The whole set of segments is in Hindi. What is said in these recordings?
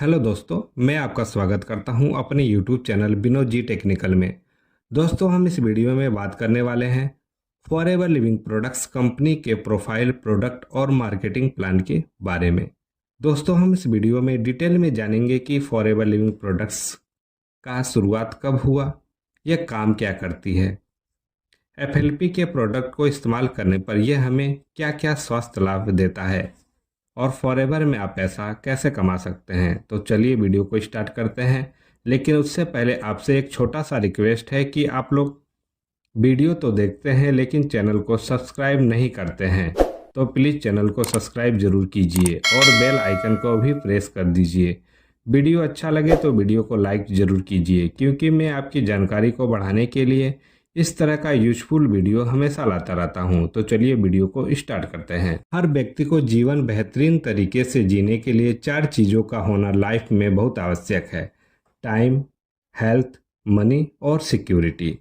हेलो दोस्तों, मैं आपका स्वागत करता हूं अपने YouTube channel Vinod ji technical में। दोस्तों, हम इस वीडियो में बात करने वाले हैं फॉरएवर लिविंग प्रोडक्ट्स कंपनी के प्रोफाइल, प्रोडक्ट और मार्केटिंग प्लान के बारे में। दोस्तों, हम इस वीडियो में डिटेल में जानेंगे कि फॉरएवर लिविंग प्रोडक्ट्स का शुरुआत कब हुआ, यह काम क्या करती है, FLP के प्रोडक्ट को इस्तेमाल करने पर यह हमें क्या क्या स्वास्थ्य लाभ देता है और फॉरएवर में आप पैसा कैसे कमा सकते हैं। तो चलिए वीडियो को स्टार्ट करते हैं। लेकिन उससे पहले आपसे एक छोटा सा रिक्वेस्ट है कि आप लोग वीडियो तो देखते हैं लेकिन चैनल को सब्सक्राइब नहीं करते हैं, तो प्लीज़ चैनल को सब्सक्राइब जरूर कीजिए और बेल आइकन को भी प्रेस कर दीजिए। वीडियो अच्छा लगे तो वीडियो को लाइक जरूर कीजिए, क्योंकि मैं आपकी जानकारी को बढ़ाने के लिए इस तरह का यूजफुल वीडियो हमेशा लाता रहता हूं। तो चलिए वीडियो को स्टार्ट करते हैं। हर व्यक्ति को जीवन बेहतरीन तरीके से जीने के लिए 4 चीज़ों का होना लाइफ में बहुत आवश्यक है: टाइम, हेल्थ, मनी और सिक्योरिटी।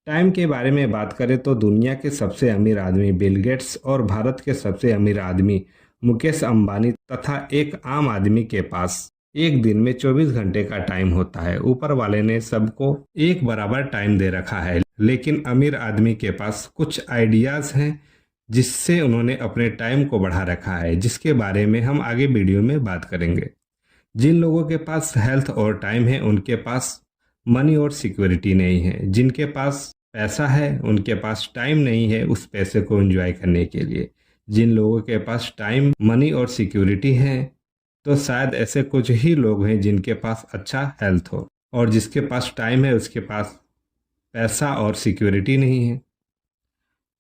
टाइम के बारे में बात करें तो दुनिया के सबसे अमीर आदमी बिल गेट्स और भारत के सबसे अमीर आदमी मुकेश अंबानी तथा एक आम आदमी के पास एक दिन में 24 घंटे का टाइम होता है। ऊपर वाले ने सबको एक बराबर टाइम दे रखा है, लेकिन अमीर आदमी के पास कुछ आइडियाज हैं जिससे उन्होंने अपने टाइम को बढ़ा रखा है, जिसके बारे में हम आगे वीडियो में बात करेंगे। जिन लोगों के पास हेल्थ और टाइम है उनके पास मनी और सिक्योरिटी नहीं है। जिनके पास पैसा है उनके पास टाइम नहीं है उस पैसे को एंजॉय करने के लिए। जिन लोगों के पास टाइम, मनी और सिक्योरिटी है तो शायद ऐसे कुछ ही लोग हैं जिनके पास अच्छा हेल्थ हो, और जिसके पास टाइम है उसके पास पैसा और सिक्योरिटी नहीं है।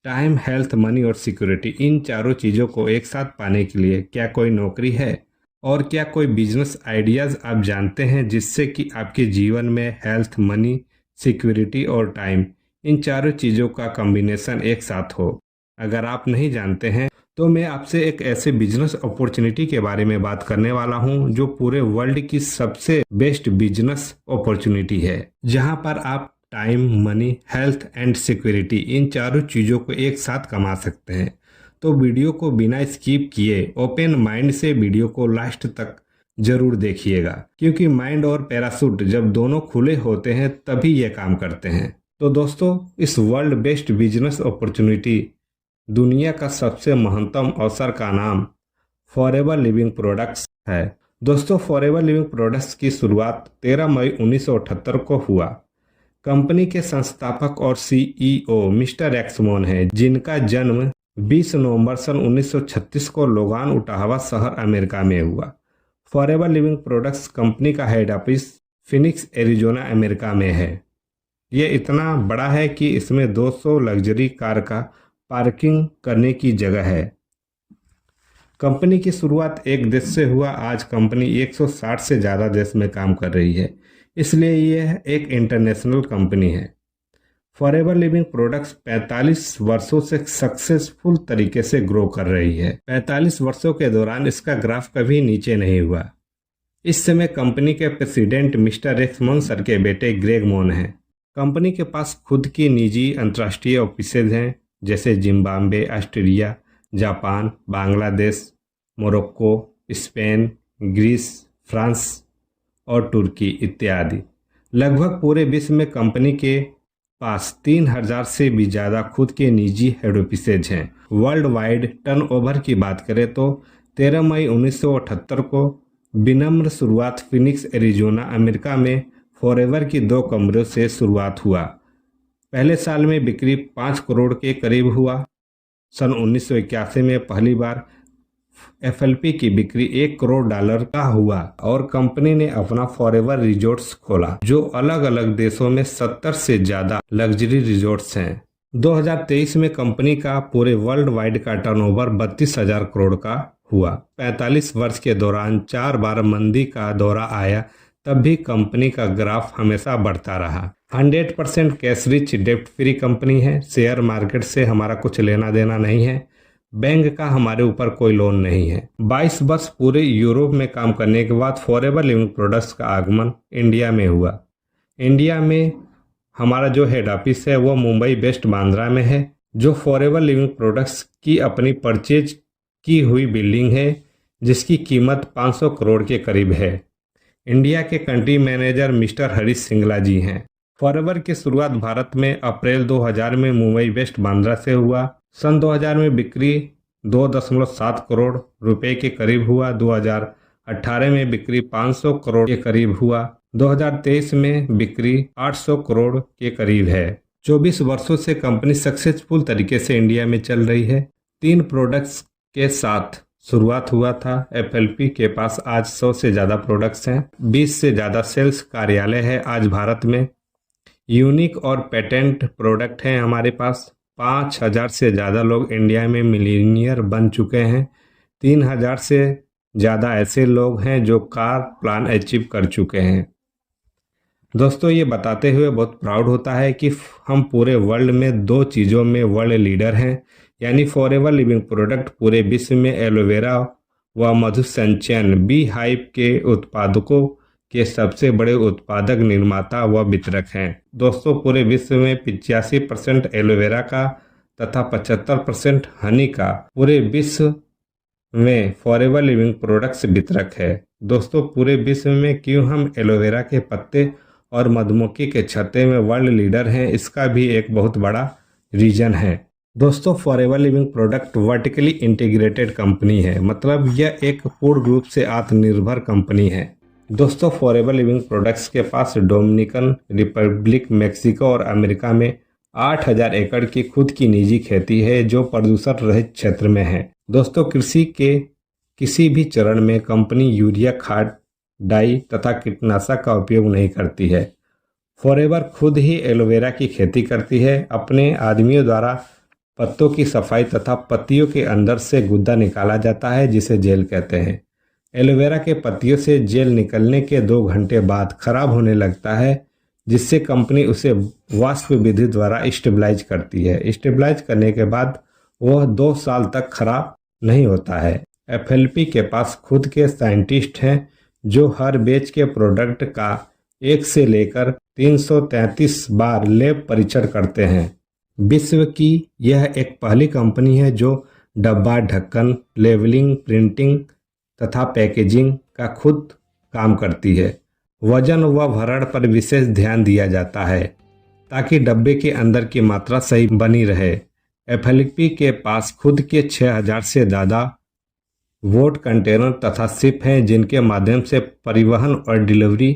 टाइम, हेल्थ, मनी और सिक्योरिटी, इन चारों चीज़ों को एक साथ पाने के लिए क्या कोई नौकरी है और क्या कोई बिजनेस आइडियाज़ आप जानते हैं जिससे कि आपके जीवन में हेल्थ, मनी, सिक्योरिटी और टाइम, इन चारों चीज़ों का कॉम्बिनेशन एक साथ हो? अगर आप नहीं जानते हैं तो मैं आपसे एक ऐसे बिजनेस अपॉर्चुनिटी के बारे में बात करने वाला हूं जो पूरे वर्ल्ड की सबसे बेस्ट बिजनेस अपॉर्चुनिटी है, जहां पर आप time, money, health and security, इन चारों चीज़ों को एक साथ कमा सकते हैं। तो वीडियो को बिना स्किप किए ओपन माइंड से वीडियो को लास्ट तक जरूर देखिएगा, क्योंकि माइंड और पैराशूट जब दोनों खुले होते हैं तभी ये काम करते हैं। तो दोस्तों, इस वर्ल्ड बेस्ट बिजनेस अपॉर्चुनिटी, दुनिया का सबसे महत्तम अवसर का नाम फॉरएवर लिविंग प्रोडक्ट्स है। दोस्तों, फॉरएवर लिविंग प्रोडक्ट्स की शुरुआत 13 मई 1978 को हुआ। कंपनी के संस्थापक और CEO मिस्टर एक्समोन हैं, जिनका जन्म 20 नवंबर सन 1936 को लोगान, ओटावा शहर, अमेरिका में हुआ। फॉरएवर लिविंग प्रोडक्ट्स कंपनी का head office Phoenix, Arizona, America में है। ये इतना बड़ा है कि इसमें 200 लग्जरी कार का पार्किंग करने की जगह है। कंपनी की शुरुआत एक देश से हुआ, आज कंपनी 160 से ज़्यादा देश में काम कर रही है, इसलिए यह एक इंटरनेशनल कंपनी है। फॉरएवर लिविंग प्रोडक्ट्स 45 वर्षों से सक्सेसफुल तरीके से ग्रो कर रही है। 45 वर्षों के दौरान इसका ग्राफ कभी नीचे नहीं हुआ। इस समय कंपनी के प्रेसिडेंट मिस्टर एक्समोन सर के बेटे ग्रेग मोन हैं। कंपनी के पास खुद की निजी अंतर्राष्ट्रीय ऑफिसेज हैं, जैसे Zimbabwe, Australia, Japan, Bangladesh, Morocco, Spain, Greece, France और तुर्की इत्यादि। लगभग पूरे विश्व में कंपनी के पास 3000 से भी ज़्यादा खुद के निजी हेड ऑफिसेज हैं। वर्ल्ड वाइड टर्नओवर की बात करें तो 13 मई 1978 को विनम्र शुरुआत फिनिक्स, एरिजोना, अमेरिका में फॉरएवर की 2 कमरों से शुरुआत हुआ। पहले साल में बिक्री 5 करोड़ के करीब हुआ। सन 1981 में पहली बार FLP की बिक्री $1 करोड़ का हुआ और कंपनी ने अपना फॉरएवर रिजॉर्ट्स खोला, जो अलग अलग देशों में 70 से ज़्यादा लग्जरी रिजॉर्ट्स हैं। 2023 में कंपनी का पूरे वर्ल्ड वाइड का टर्नओवर 32,000 करोड़ का हुआ। 45 वर्ष के दौरान 4 बार मंदी का दौरा आया, तब भी कंपनी का ग्राफ हमेशा बढ़ता रहा। 100% कैश रिच, डेप्ट फ्री कंपनी है। शेयर मार्केट से हमारा कुछ लेना देना नहीं है। बैंक का हमारे ऊपर कोई लोन नहीं है। 22 वर्ष पूरे यूरोप में काम करने के बाद फॉरएवर लिविंग प्रोडक्ट्स का आगमन इंडिया में हुआ। इंडिया में हमारा जो हेड ऑफिस है वो मुंबई वेस्ट बांद्रा में है, जो फॉरएवर लिविंग प्रोडक्ट्स की अपनी परचेज की हुई बिल्डिंग है, जिसकी कीमत 500 करोड़ के करीब है। इंडिया के country manager mister Harish Singla ji हैं। फॉरएवर की शुरुआत भारत में अप्रैल 2000 में मुंबई वेस्ट बांद्रा से हुआ। सन 2000 में बिक्री 2.7 करोड़ रुपए के करीब हुआ। 2018 में बिक्री 500 करोड़ के करीब हुआ। 2023 में बिक्री 800 करोड़ के करीब है। 24 वर्षों से कंपनी सक्सेसफुल तरीके से इंडिया में चल रही है। 3 प्रोडक्ट्स के साथ शुरुआत हुआ था। एफएलपी के पास आज 100 से ज़्यादा प्रोडक्ट्स हैं। 20 से ज़्यादा सेल्स कार्यालय है आज भारत में। यूनिक और पेटेंट प्रोडक्ट हैं हमारे पास। 5000 से ज़्यादा लोग इंडिया में मिलीनियर बन चुके हैं। 3000 से ज़्यादा ऐसे लोग हैं जो कार प्लान अचीव कर चुके हैं। दोस्तों, ये बताते हुए बहुत प्राउड होता है कि हम पूरे वर्ल्ड में 2 चीज़ों में वर्ल्ड लीडर हैं, यानी फॉरएवर लिविंग प्रोडक्ट पूरे विश्व में एलोवेरा व मधु संचयन बी हाइव के उत्पादकों के सबसे बड़े उत्पादक, निर्माता व वितरक हैं। दोस्तों, पूरे विश्व में 85% एलोवेरा का तथा 75% हनी का पूरे विश्व में फॉरएवर लिविंग प्रोडक्ट्स वितरक है। दोस्तों, पूरे विश्व में क्यों हम एलोवेरा के पत्ते और मधुमक्खी के छत्ते में वर्ल्ड लीडर हैं, इसका भी एक बहुत बड़ा रीजन है। दोस्तों, forever living product vertically integrated company है, मतलब यह एक पूर्ण रूप से आत्मनिर्भर कंपनी है। दोस्तों, फॉरएवर लिविंग प्रोडक्ट्स के पास डोमिनिकन रिपब्लिक, मेक्सिको और अमेरिका में 8000 एकड़ की खुद की निजी खेती है जो प्रदूषण रहित क्षेत्र में है। दोस्तों, कृषि के किसी भी चरण में कंपनी यूरिया खाद, डाई तथा कीटनाशक का उपयोग नहीं करती है। फॉरएवर खुद ही एलोवेरा की खेती करती है। अपने आदमियों द्वारा पत्तों की सफाई तथा पत्तियों के अंदर से गुद्दा निकाला जाता है, जिसे जेल कहते हैं। एलोवेरा के पत्तियों से जेल निकलने के 2 घंटे बाद खराब होने लगता है, जिससे कंपनी उसे वाष्प विधि द्वारा स्टेबलाइज करती है। स्टेबलाइज करने के बाद वह 2 साल तक खराब नहीं होता है। एफएलपी के पास खुद के साइंटिस्ट हैं जो हर बैच के प्रोडक्ट का 1 से लेकर 333 बार लैब परीक्षण करते हैं। विश्व की यह एक पहली कंपनी है जो डब्बा, ढक्कन, लेबलिंग, प्रिंटिंग तथा पैकेजिंग का खुद काम करती है। वजन व भरण पर विशेष ध्यान दिया जाता है ताकि डब्बे के अंदर की मात्रा सही बनी रहे। एफएलपी के पास खुद के 6000 से ज़्यादा वोट कंटेनर तथा शिप हैं जिनके माध्यम से परिवहन और डिलीवरी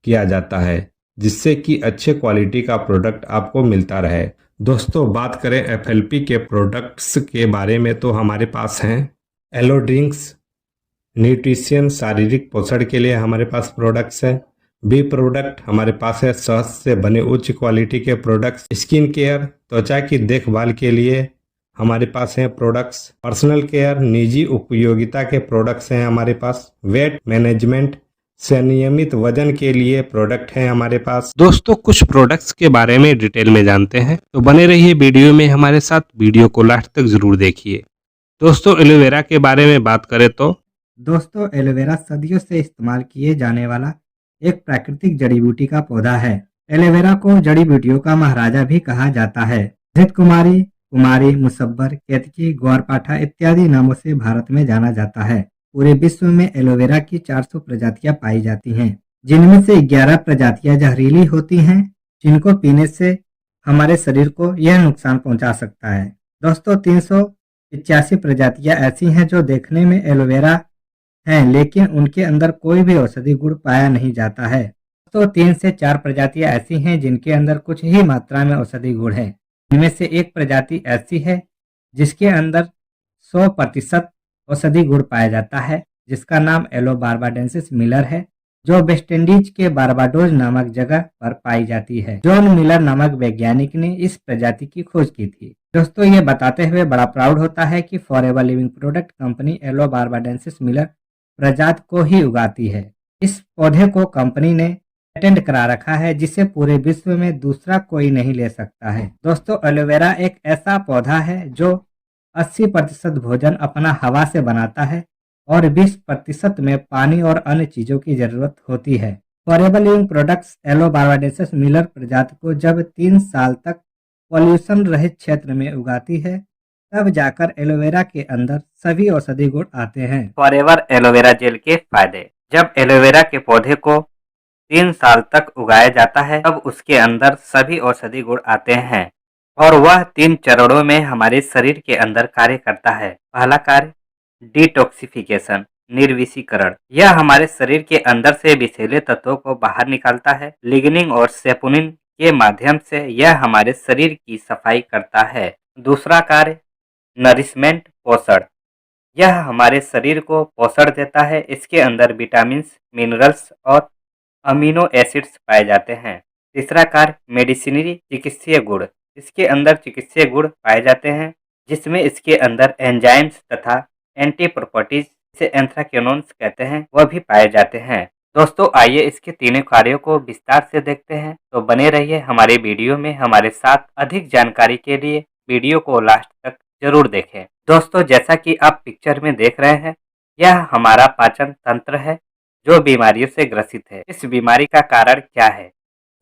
किया जाता है, जिससे कि अच्छे क्वालिटी का प्रोडक्ट आपको मिलता रहे। दोस्तों, बात करें एफएलपी के प्रोडक्ट्स के बारे में तो हमारे पास हैं एलो ड्रिंक्स, न्यूट्रिशन, शारीरिक पोषण के लिए हमारे पास प्रोडक्ट्स हैं। बी प्रोडक्ट हमारे पास है शहद से बने उच्च क्वालिटी के प्रोडक्ट्स। स्किन केयर, त्वचा की देखभाल के लिए हमारे पास हैं प्रोडक्ट्स। पर्सनल केयर, निजी उपयोगिता के प्रोडक्ट्स हैं हमारे पास। वेट मैनेजमेंट से नियमित वजन के लिए प्रोडक्ट हैं हमारे पास। दोस्तों, कुछ प्रोडक्ट्स के बारे में डिटेल में जानते हैं, तो बने रहिए वीडियो में हमारे साथ। वीडियो को लास्ट तक जरूर देखिए। दोस्तों, एलोवेरा के बारे में बात करें तो दोस्तों, एलोवेरा सदियों से इस्तेमाल किए जाने वाला एक प्राकृतिक जड़ी बूटी का पौधा है। एलोवेरा को जड़ी बूटियों का महाराजा भी कहा जाता है। घृत कुमारी, कुमारी, मुसब्बर, केतकी, ग्वारपाठा इत्यादि नामों से भारत में जाना जाता है। पूरे विश्व में एलोवेरा की 400 प्रजातियां पाई जाती हैं, जिनमें से 11 प्रजातियां जहरीली होती हैं, जिनको पीने से हमारे शरीर को यह नुकसान पहुंचा सकता है। दोस्तों, 385 प्रजातियां ऐसी हैं जो देखने में एलोवेरा हैं, लेकिन उनके अंदर कोई भी औषधि गुण पाया नहीं जाता है। तो 3 से 4 प्रजातियां ऐसी हैं जिनके अंदर कुछ ही मात्रा में औषधि गुण है। इनमें से एक प्रजाति ऐसी है जिसके अंदर 100% औषधि गुण पाया जाता है, जिसका नाम एलो बारबाडेंसिस मिलर है, जो वेस्ट इंडीज के बारबाडोज नामक जगह पर पाई जाती है। जॉन मिलर नामक वैज्ञानिक ने इस प्रजाति की खोज की थी। दोस्तों, ये बताते हुए बड़ा प्राउड होता है कि forever living product company aloe barbadensis Miller प्रजाति को ही उगाती है। इस पौधे को कंपनी ने पेटेंट करा रखा है, जिसे पूरे विश्व में दूसरा कोई नहीं ले सकता है। दोस्तों, एलोवेरा एक ऐसा पौधा है जो 80% भोजन अपना हवा से बनाता है और 20% में पानी और अन्य चीजों की जरूरत होती है। Forever living products aloe barbadensis Miller प्रजाति को जब 3 साल तक पॉल्यूशन रहित क्षेत्र में उगाती है, तब जाकर एलोवेरा के अंदर सभी औषधि गुण आते हैं। फॉरएवर एलोवेरा जेल के फायदे। जब एलोवेरा के पौधे को 3 साल तक उगाया जाता है तब उसके अंदर सभी औषधि गुण आते हैं और वह 3 चरणों में हमारे शरीर के अंदर कार्य करता है। पहला कार्य डिटॉक्सिफिकेशन, निर्विषीकरण। यह हमारे शरीर के अंदर से विषैले तत्वों को बाहर निकालता है। लिग्निन और सेपोनिन के माध्यम से यह हमारे शरीर की सफाई करता है। दूसरा कार्य नरिशमेंट, पोषण। यह हमारे शरीर को पोषण देता है। इसके अंदर विटामिन, मिनरल्स और अमीनो एसिड्स पाए जाते हैं। तीसरा कार्य मेडिसिनरी, चिकित्सीय गुण। इसके अंदर चिकित्सीय गुण पाए जाते हैं जिसमें इसके अंदर एंजाइम्स तथा एंटी प्रॉपर्टीज, जिसे एंथ्राक्योनोन्स कहते हैं, वह भी पाए जाते हैं। दोस्तों आइए इसके तीनों कार्यों को विस्तार से देखते हैं, तो बने रहिए हमारे वीडियो में हमारे साथ। अधिक जानकारी के लिए वीडियो को लास्ट तक जरूर देखें। दोस्तों जैसा कि आप पिक्चर में देख रहे हैं, यह हमारा पाचन तंत्र है जो बीमारियों से ग्रसित है। इस बीमारी का कारण क्या है?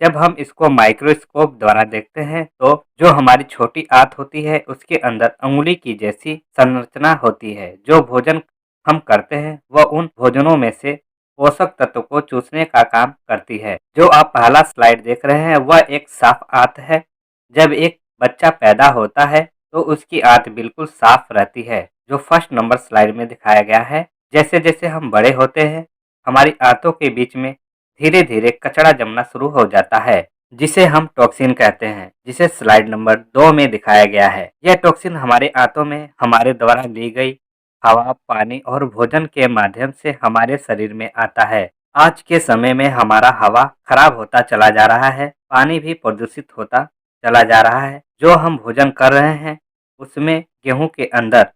जब हम इसको माइक्रोस्कोप द्वारा देखते हैं तो जो हमारी छोटी आंत होती है उसके अंदर अंगुली की जैसी संरचना होती है। जो भोजन हम करते हैं वह उन भोजनों में से पोषक तत्व को चूसने का काम करती है। जो आप पहला स्लाइड देख रहे हैं वह एक साफ आंत है। जब एक बच्चा पैदा होता है तो उसकी आंत बिल्कुल साफ रहती है, जो फर्स्ट नंबर स्लाइड में दिखाया गया है। जैसे जैसे हम बड़े होते हैं हमारी आंतों के बीच में धीरे धीरे कचरा जमना शुरू हो जाता है, जिसे हम टॉक्सिन कहते हैं, जिसे स्लाइड नंबर 2 में दिखाया गया है। यह टॉक्सिन हमारे आंतों में हमारे द्वारा ली गई हवा, पानी और भोजन के माध्यम से हमारे शरीर में आता है। आज के समय में हमारा हवा खराब होता चला जा रहा है, पानी भी प्रदूषित होता चला जा रहा है। जो हम भोजन कर रहे हैं उसमें गेहूं के अंदर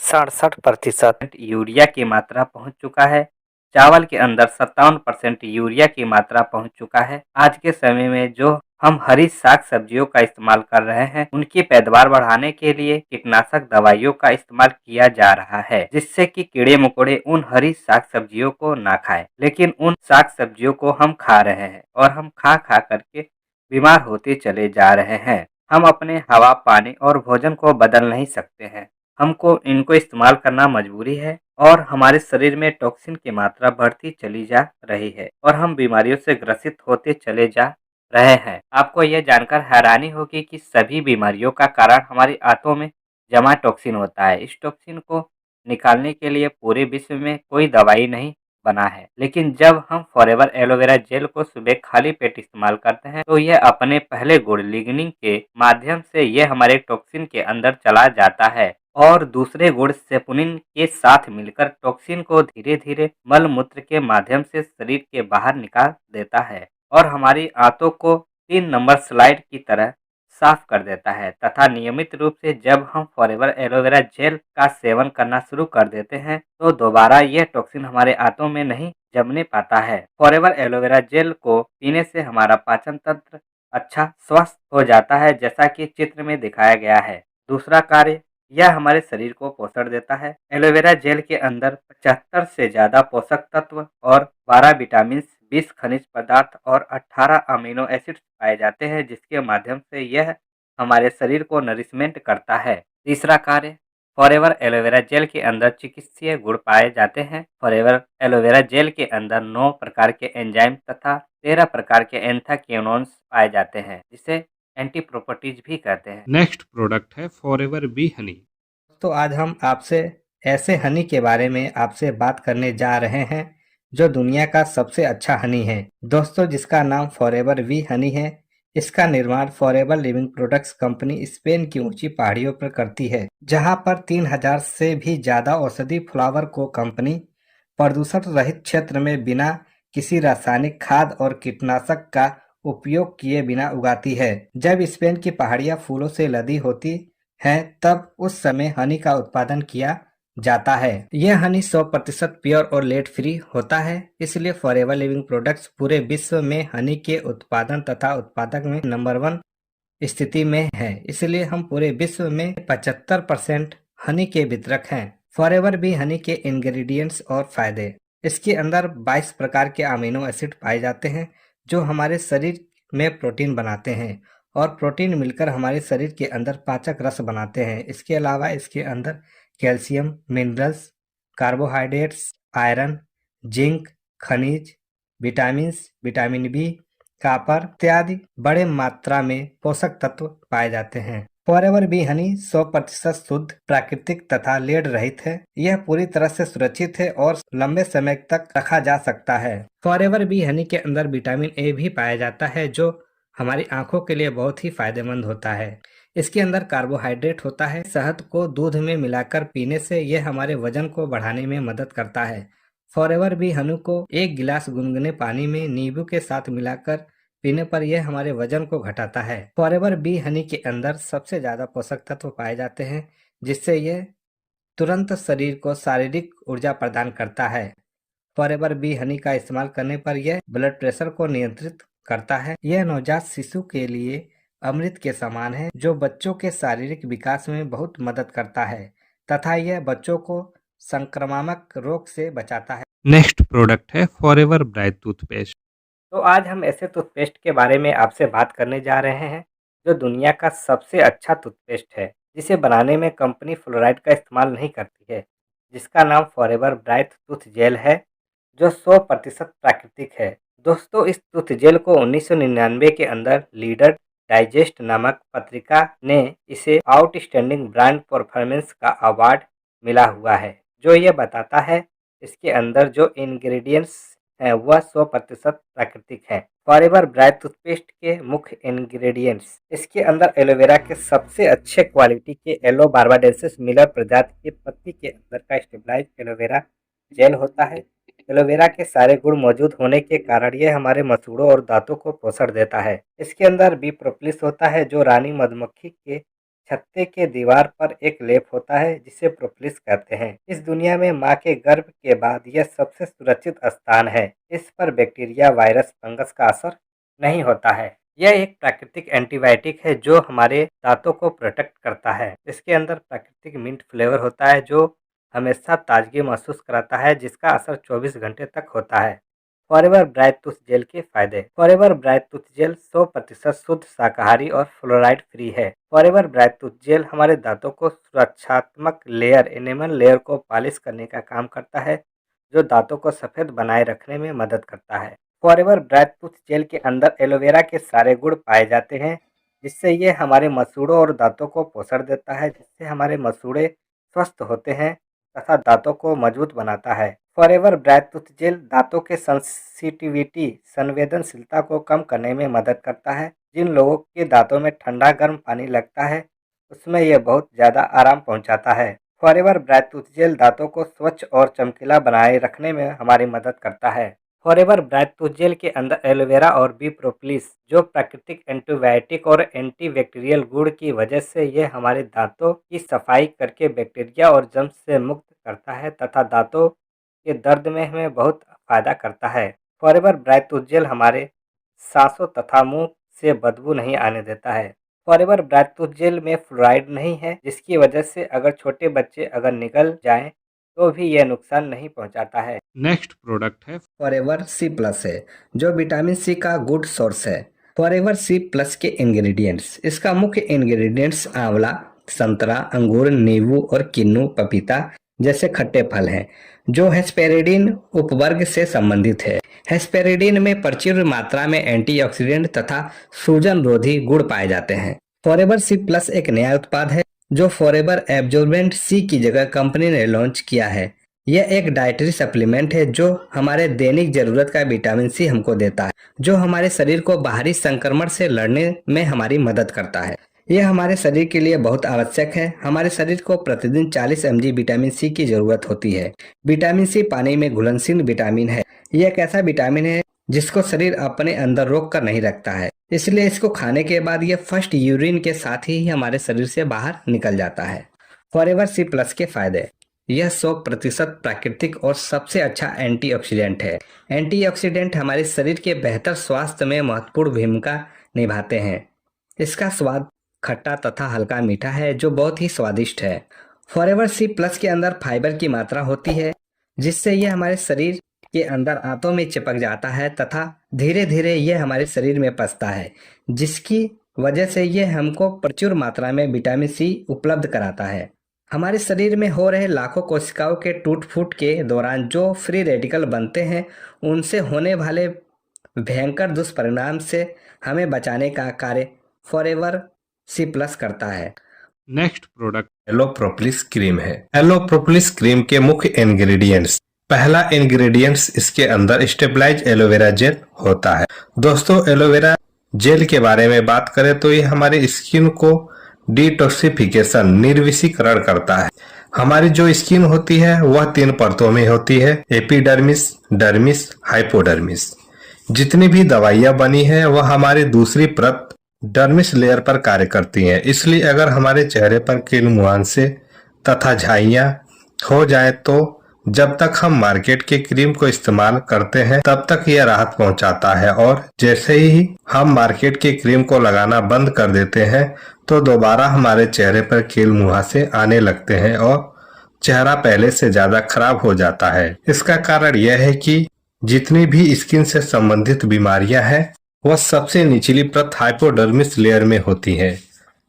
67% यूरिया की मात्रा पहुंच चुका है। चावल के अंदर 57% यूरिया की मात्रा पहुंच चुका है। आज के समय में जो हम हरी साग सब्जियों का इस्तेमाल कर रहे हैं उनकी पैदावार बढ़ाने के लिए कीटनाशक दवाइयों का इस्तेमाल किया जा रहा है, जिससे कि कीड़े मकोड़े उन हरी साग सब्जियों को ना खाएं। लेकिन उन साग सब्जियों को हम खा रहे हैं और हम खा खा करके बीमार होते चले जा रहे हैं। हम अपने हवा, पानी और भोजन को बदल नहीं सकते हैं। हमको इनको इस्तेमाल करना मजबूरी है और हमारे शरीर में टॉक्सिन की मात्रा बढ़ती चली जा रही है और हम बीमारियों से ग्रसित होते चले जा रहे हैं। आपको यह जानकर हैरानी होगी कि सभी बीमारियों का कारण हमारी आंतों में जमा टॉक्सिन होता है। इस टॉक्सिन को निकालने के लिए पूरे विश्व में कोई दवाई नहीं बना है, लेकिन जब हम फॉरएवर एलोवेरा जेल को सुबह खाली पेट इस्तेमाल करते हैं तो यह अपने पहले गुण लिग्निन के माध्यम से यह हमारे टॉक्सिन के अंदर चला जाता है और दूसरे गुण सेपोनिन के साथ मिलकर टॉक्सिन को धीरे धीरे मल मूत्र के माध्यम से शरीर के बाहर निकाल देता है और हमारी आंतों को 3 नंबर स्लाइड की तरह साफ कर देता है। तथा नियमित रूप से जब हम फॉरएवर एलोवेरा जेल का सेवन करना शुरू कर देते हैं तो दोबारा यह टॉक्सिन हमारे आंतों में नहीं जमने पाता है। फॉरएवर एलोवेरा जेल को पीने से हमारा पाचन तंत्र अच्छा स्वस्थ हो जाता है, जैसा कि चित्र में दिखाया गया है। दूसरा कार्य, यह हमारे शरीर को पोषण देता है। एलोवेरा जेल के अंदर 75 से ज्यादा पोषक तत्व और 12 विटामिन, 20 खनिज पदार्थ और 18 अमीनो एसिड्स पाए जाते हैं, जिसके माध्यम से यह हमारे शरीर को नरिशमेंट करता है। तीसरा कार्य, फॉरएवर एलोवेरा जेल के अंदर चिकित्सीय गुण पाए जाते हैं। फॉरएवर एलोवेरा जेल के अंदर 9 प्रकार के एंजाइम तथा 13 प्रकार के एंथ्राक्योनोन्स पाए जाते हैं, जिसे एंटी प्रॉपर्टीज भी कहते हैं। नेक्स्ट प्रोडक्ट है फॉरएवर बी हनी। तो आज हम आपसे ऐसे हनी के बारे में आपसे बात करने जा रहे हैं जो दुनिया का सबसे अच्छा हनी है दोस्तों, जिसका नाम फॉरएवर बी हनी है। इसका निर्माण forever living products company Spain की ऊंची पहाड़ियों पर करती है, जहां पर 3000 से भी ज्यादा औषधि फ्लावर को कंपनी प्रदूषण रहित क्षेत्र में बिना किसी रासायनिक खाद और कीटनाशक का उपयोग किए बिना उगाती है। जब स्पेन की पहाड़ियां फूलों से लदी होती हैं, तब उस समय हनी का उत्पादन किया जाता है। यह हनी 100% प्योर और लेट फ्री होता है, इसलिए फॉरएवर लिविंग प्रोडक्ट्स पूरे विश्व में हनी के उत्पादन तथा उत्पादक में नंबर 1 स्थिति में है। इसलिए हम पूरे विश्व में 75% हनी के वितरक हैं। फॉरएवर बी हनी के इंग्रेडिएंट्स और फायदे। इसके अंदर 22 प्रकार के अमीनो एसिड पाए जाते हैं जो हमारे शरीर में प्रोटीन बनाते हैं और प्रोटीन मिलकर हमारे शरीर के अंदर पाचक रस बनाते हैं। इसके अलावा इसके अंदर calcium, minerals, carbohydrates, iron, zinc, खनिज, विटामिन्स, विटामिन बी, कॉपर इत्यादि बड़े मात्रा में पोषक तत्व पाए जाते हैं। फॉरएवर बी हनी 100% शुद्ध, प्राकृतिक तथा लेड रहित है। यह पूरी तरह से सुरक्षित है और लंबे समय तक रखा जा सकता है। फॉरएवर बी हनी के अंदर विटामिन ए भी पाया जाता है जो हमारी आंखों के लिए बहुत ही फायदेमंद होता है। इसके अंदर कार्बोहाइड्रेट होता है। शहद को दूध में मिलाकर पीने से यह हमारे वजन को बढ़ाने में मदद करता है। फॉरएवर बी हनी को 1 गिलास गुनगुने पानी में नींबू के साथ मिलाकर पीने पर यह हमारे वजन को घटाता है। फॉरएवर बी हनी के अंदर सबसे ज्यादा पोषक तत्व पाए जाते हैं जिससे यह तुरंत शरीर को शारीरिक ऊर्जा प्रदान करता है। फॉरएवर बी हनी का इस्तेमाल करने पर यह ब्लड प्रेशर को नियंत्रित करता है। यह नवजात शिशु के लिए अमृत के समान है जो बच्चों के शारीरिक विकास में बहुत मदद करता है तथा यह बच्चों को संक्रामक रोग से बचाता है। नेक्स्ट प्रोडक्ट है फॉरएवर ब्राइट टूथपेस्ट। तो आज हम ऐसे टूथपेस्ट के बारे में आपसे बात करने जा रहे हैं जो दुनिया का सबसे अच्छा टूथपेस्ट है, जिसे बनाने में कंपनी फ्लोराइड का इस्तेमाल नहीं करती है, जिसका नाम फॉरएवर ब्राइट टूथ जेल है जो 100% प्राकृतिक है। दोस्तों, इस टूथ जेल को 1999 के अंदर लीडर डाइजेस्ट नामक पत्रिका ने इसे आउटस्टैंडिंग ब्रांड परफॉर्मेंस का अवार्ड मिला हुआ है, जो ये बताता है इसके अंदर जो इंग्रेडिएंट्स है वह 100% प्राकृतिक है। फॉरएवर ब्राइट टूथपेस्ट के मुख्य इंग्रेडिएंट्स, इसके अंदर एलोवेरा के सबसे अच्छे क्वालिटी के एलो बार्बाडेंसिस मिलर प्रजाति के पत्ती के अंदर का स्टेबलाइज एलोवेरा जेल होता है। एलोवेरा के सारे गुण मौजूद होने के कारण यह हमारे मसूड़ों और दांतों को पोषण देता है। इसके अंदर बी प्रोपोलिस होता है जो रानी मधुमक्खी के छत्ते के दीवार पर एक लेप होता है जिसे प्रोपोलिस कहते हैं। इस दुनिया में माँ के गर्भ के बाद यह सबसे सुरक्षित स्थान है। इस पर बैक्टीरिया, वायरस, फंगस का असर नहीं होता है। यह एक प्राकृतिक एंटीबायोटिक है जो हमारे दांतों को प्रोटेक्ट करता है। इसके अंदर प्राकृतिक मिंट फ्लेवर होता है जो हमेशा ताजगी महसूस कराता है, जिसका असर 24 घंटे तक होता है। फॉरएवर ब्राइट टूथ जेल के फायदे। फॉरएवर ब्राइट टूथ जेल 100% शुद्ध शाकाहारी और फ्लोराइड फ्री है। फॉरएवर ब्राइट टूथ जेल हमारे दांतों को सुरक्षात्मक लेयर, एनेमल लेयर को पॉलिश करने का काम करता है, जो दांतों को सफेद बनाए रखने में मदद करता है। फॉरएवर ब्राइट टूथ जेल के अंदर एलोवेरा के सारे गुण पाए जाते हैं, जिससे ये हमारे मसूड़ों और दांतों को पोषण देता है, जिससे हमारे मसूड़े स्वस्थ होते हैं तथा दांतों को मजबूत बनाता है। फॉरएवर ब्राइट टूथ जेल दांतों के सेंसिटिविटी, संवेदनशीलता को कम करने में मदद करता है। जिन लोगों के दांतों में ठंडा गर्म पानी लगता है उसमें यह बहुत ज़्यादा आराम पहुंचाता है। फॉरएवर ब्राइट टूथ जेल दांतों को स्वच्छ और चमकीला बनाए रखने में हमारी मदद करता है। फॉरएवर ब्राइट टूथ जेल के अंदर एलोवेरा और बी प्रोपोलिस जो प्राकृतिक एंटीबायोटिक और एंटीबैक्टीरियल गुण की वजह से यह हमारे दांतों की सफाई करके बैक्टीरिया और जर्म से मुक्त करता है तथा दांतों के दर्द में हमें बहुत फायदा करता है। फॉरएवर ब्राइट टूथ जेल हमारे सांसों तथा मुंह से बदबू नहीं आने देता है। फॉरएवर ब्राइट टूथ जेल में फ्लोराइड नहीं है, जिसकी वजह से अगर छोटे बच्चे अगर निकल जाएं तो भी यह नुकसान नहीं पहुंचाता है। नेक्स्ट प्रोडक्ट है फॉरएवर सी प्लस है जो विटामिन सी का गुड सोर्स है। फॉरएवर सी प्लस के इंग्रेडिएंट्स, इसका मुख्य इंग्रेडिएंट्स आंवला, संतरा, अंगूर, नींबू और किन्नू, पपीता जैसे खट्टे फल हैं, जो हेस्पेरिडिन उपवर्ग से संबंधित है। हेस्पेरिडिन में प्रचुर मात्रा में एंटीऑक्सीडेंट तथा सूजन रोधी गुण पाए जाते हैं। फॉरएवर सी प्लस एक नया उत्पाद है जो फॉरएवर एब्जॉर्बेंट सी की जगह कंपनी ने लॉन्च किया है। यह एक डाइटरी सप्लीमेंट है जो हमारे दैनिक जरूरत का विटामिन सी हमको देता है, जो हमारे शरीर को बाहरी संक्रमण से लड़ने में हमारी मदद करता है। यह हमारे शरीर के लिए बहुत आवश्यक है। हमारे शरीर को प्रतिदिन 40 mg विटामिन सी की जरूरत होती है। विटामिन सी पानी में घुलनशील विटामिन है। यह एक ऐसा विटामिन है जिसको शरीर अपने अंदर रोक कर नहीं रखता है, इसलिए इसको खाने के बाद यह फर्स्ट यूरिन के साथ ही हमारे शरीर से बाहर निकल जाता है। फॉरएवर सी प्लस के फायदे। यह 100% प्राकृतिक और सबसे अच्छा एंटीऑक्सीडेंट है। एंटीऑक्सीडेंट हमारे शरीर के बेहतर स्वास्थ्य में महत्वपूर्ण भूमिका निभाते हैं। इसका स्वाद खट्टा तथा हल्का मीठा है जो बहुत ही स्वादिष्ट है। फॉरएवर सी प्लस के अंदर फाइबर की मात्रा होती है, जिससे यह हमारे शरीर के अंदर आंतों में चिपक जाता है तथा धीरे धीरे यह हमारे शरीर में पचता है, जिसकी वजह से यह हमको प्रचुर मात्रा में विटामिन सी उपलब्ध कराता है। हमारे शरीर में हो रहे लाखों कोशिकाओं के टूट फूट के दौरान जो फ्री रेडिकल बनते हैं, उनसे होने वाले भयंकर दुष्परिणाम से हमें बचाने का कार्य फॉरएवर सी प्लस करता है। नेक्स्ट प्रोडक्ट एलोप्रोपोलिस क्रीम है। एलोप्रोपोलिस क्रीम के मुख्य इंग्रेडिएंट्स। पहला इंग्रेडिएंट्स इसके अंदर स्टेबलाइज एलोवेरा जेल होता है। दोस्तों, एलोवेरा जेल के बारे में बात करें तो ये हमारे स्किन को डिटॉक्सिफिकेशन निर्विषीकरण करता है। हमारी जो स्किन होती है वह 3 परतों में होती है, एपिडर्मिस, डर्मिस, हाइपोडर्मिस। जितनी भी दवाइयां बनी है वह हमारी दूसरी परत डर्मिस लेयर पर कार्य करती हैं। इसलिए अगर हमारे चेहरे पर कील मुहांसे तथा झाइयां हो जाए तो जब तक हम मार्केट के क्रीम को इस्तेमाल करते हैं तब तक यह राहत पहुंचाता है, और जैसे ही हम मार्केट के क्रीम को लगाना बंद कर देते हैं तो दोबारा हमारे चेहरे पर कील मुहांसे आने लगते हैं और चेहरा पहले से ज्यादा खराब हो जाता है। इसका कारण यह है कि जितनी भी स्किन से संबंधित बीमारियां हैं वह सबसे निचली परत हाइपोडर्मिस लेयर में होती है।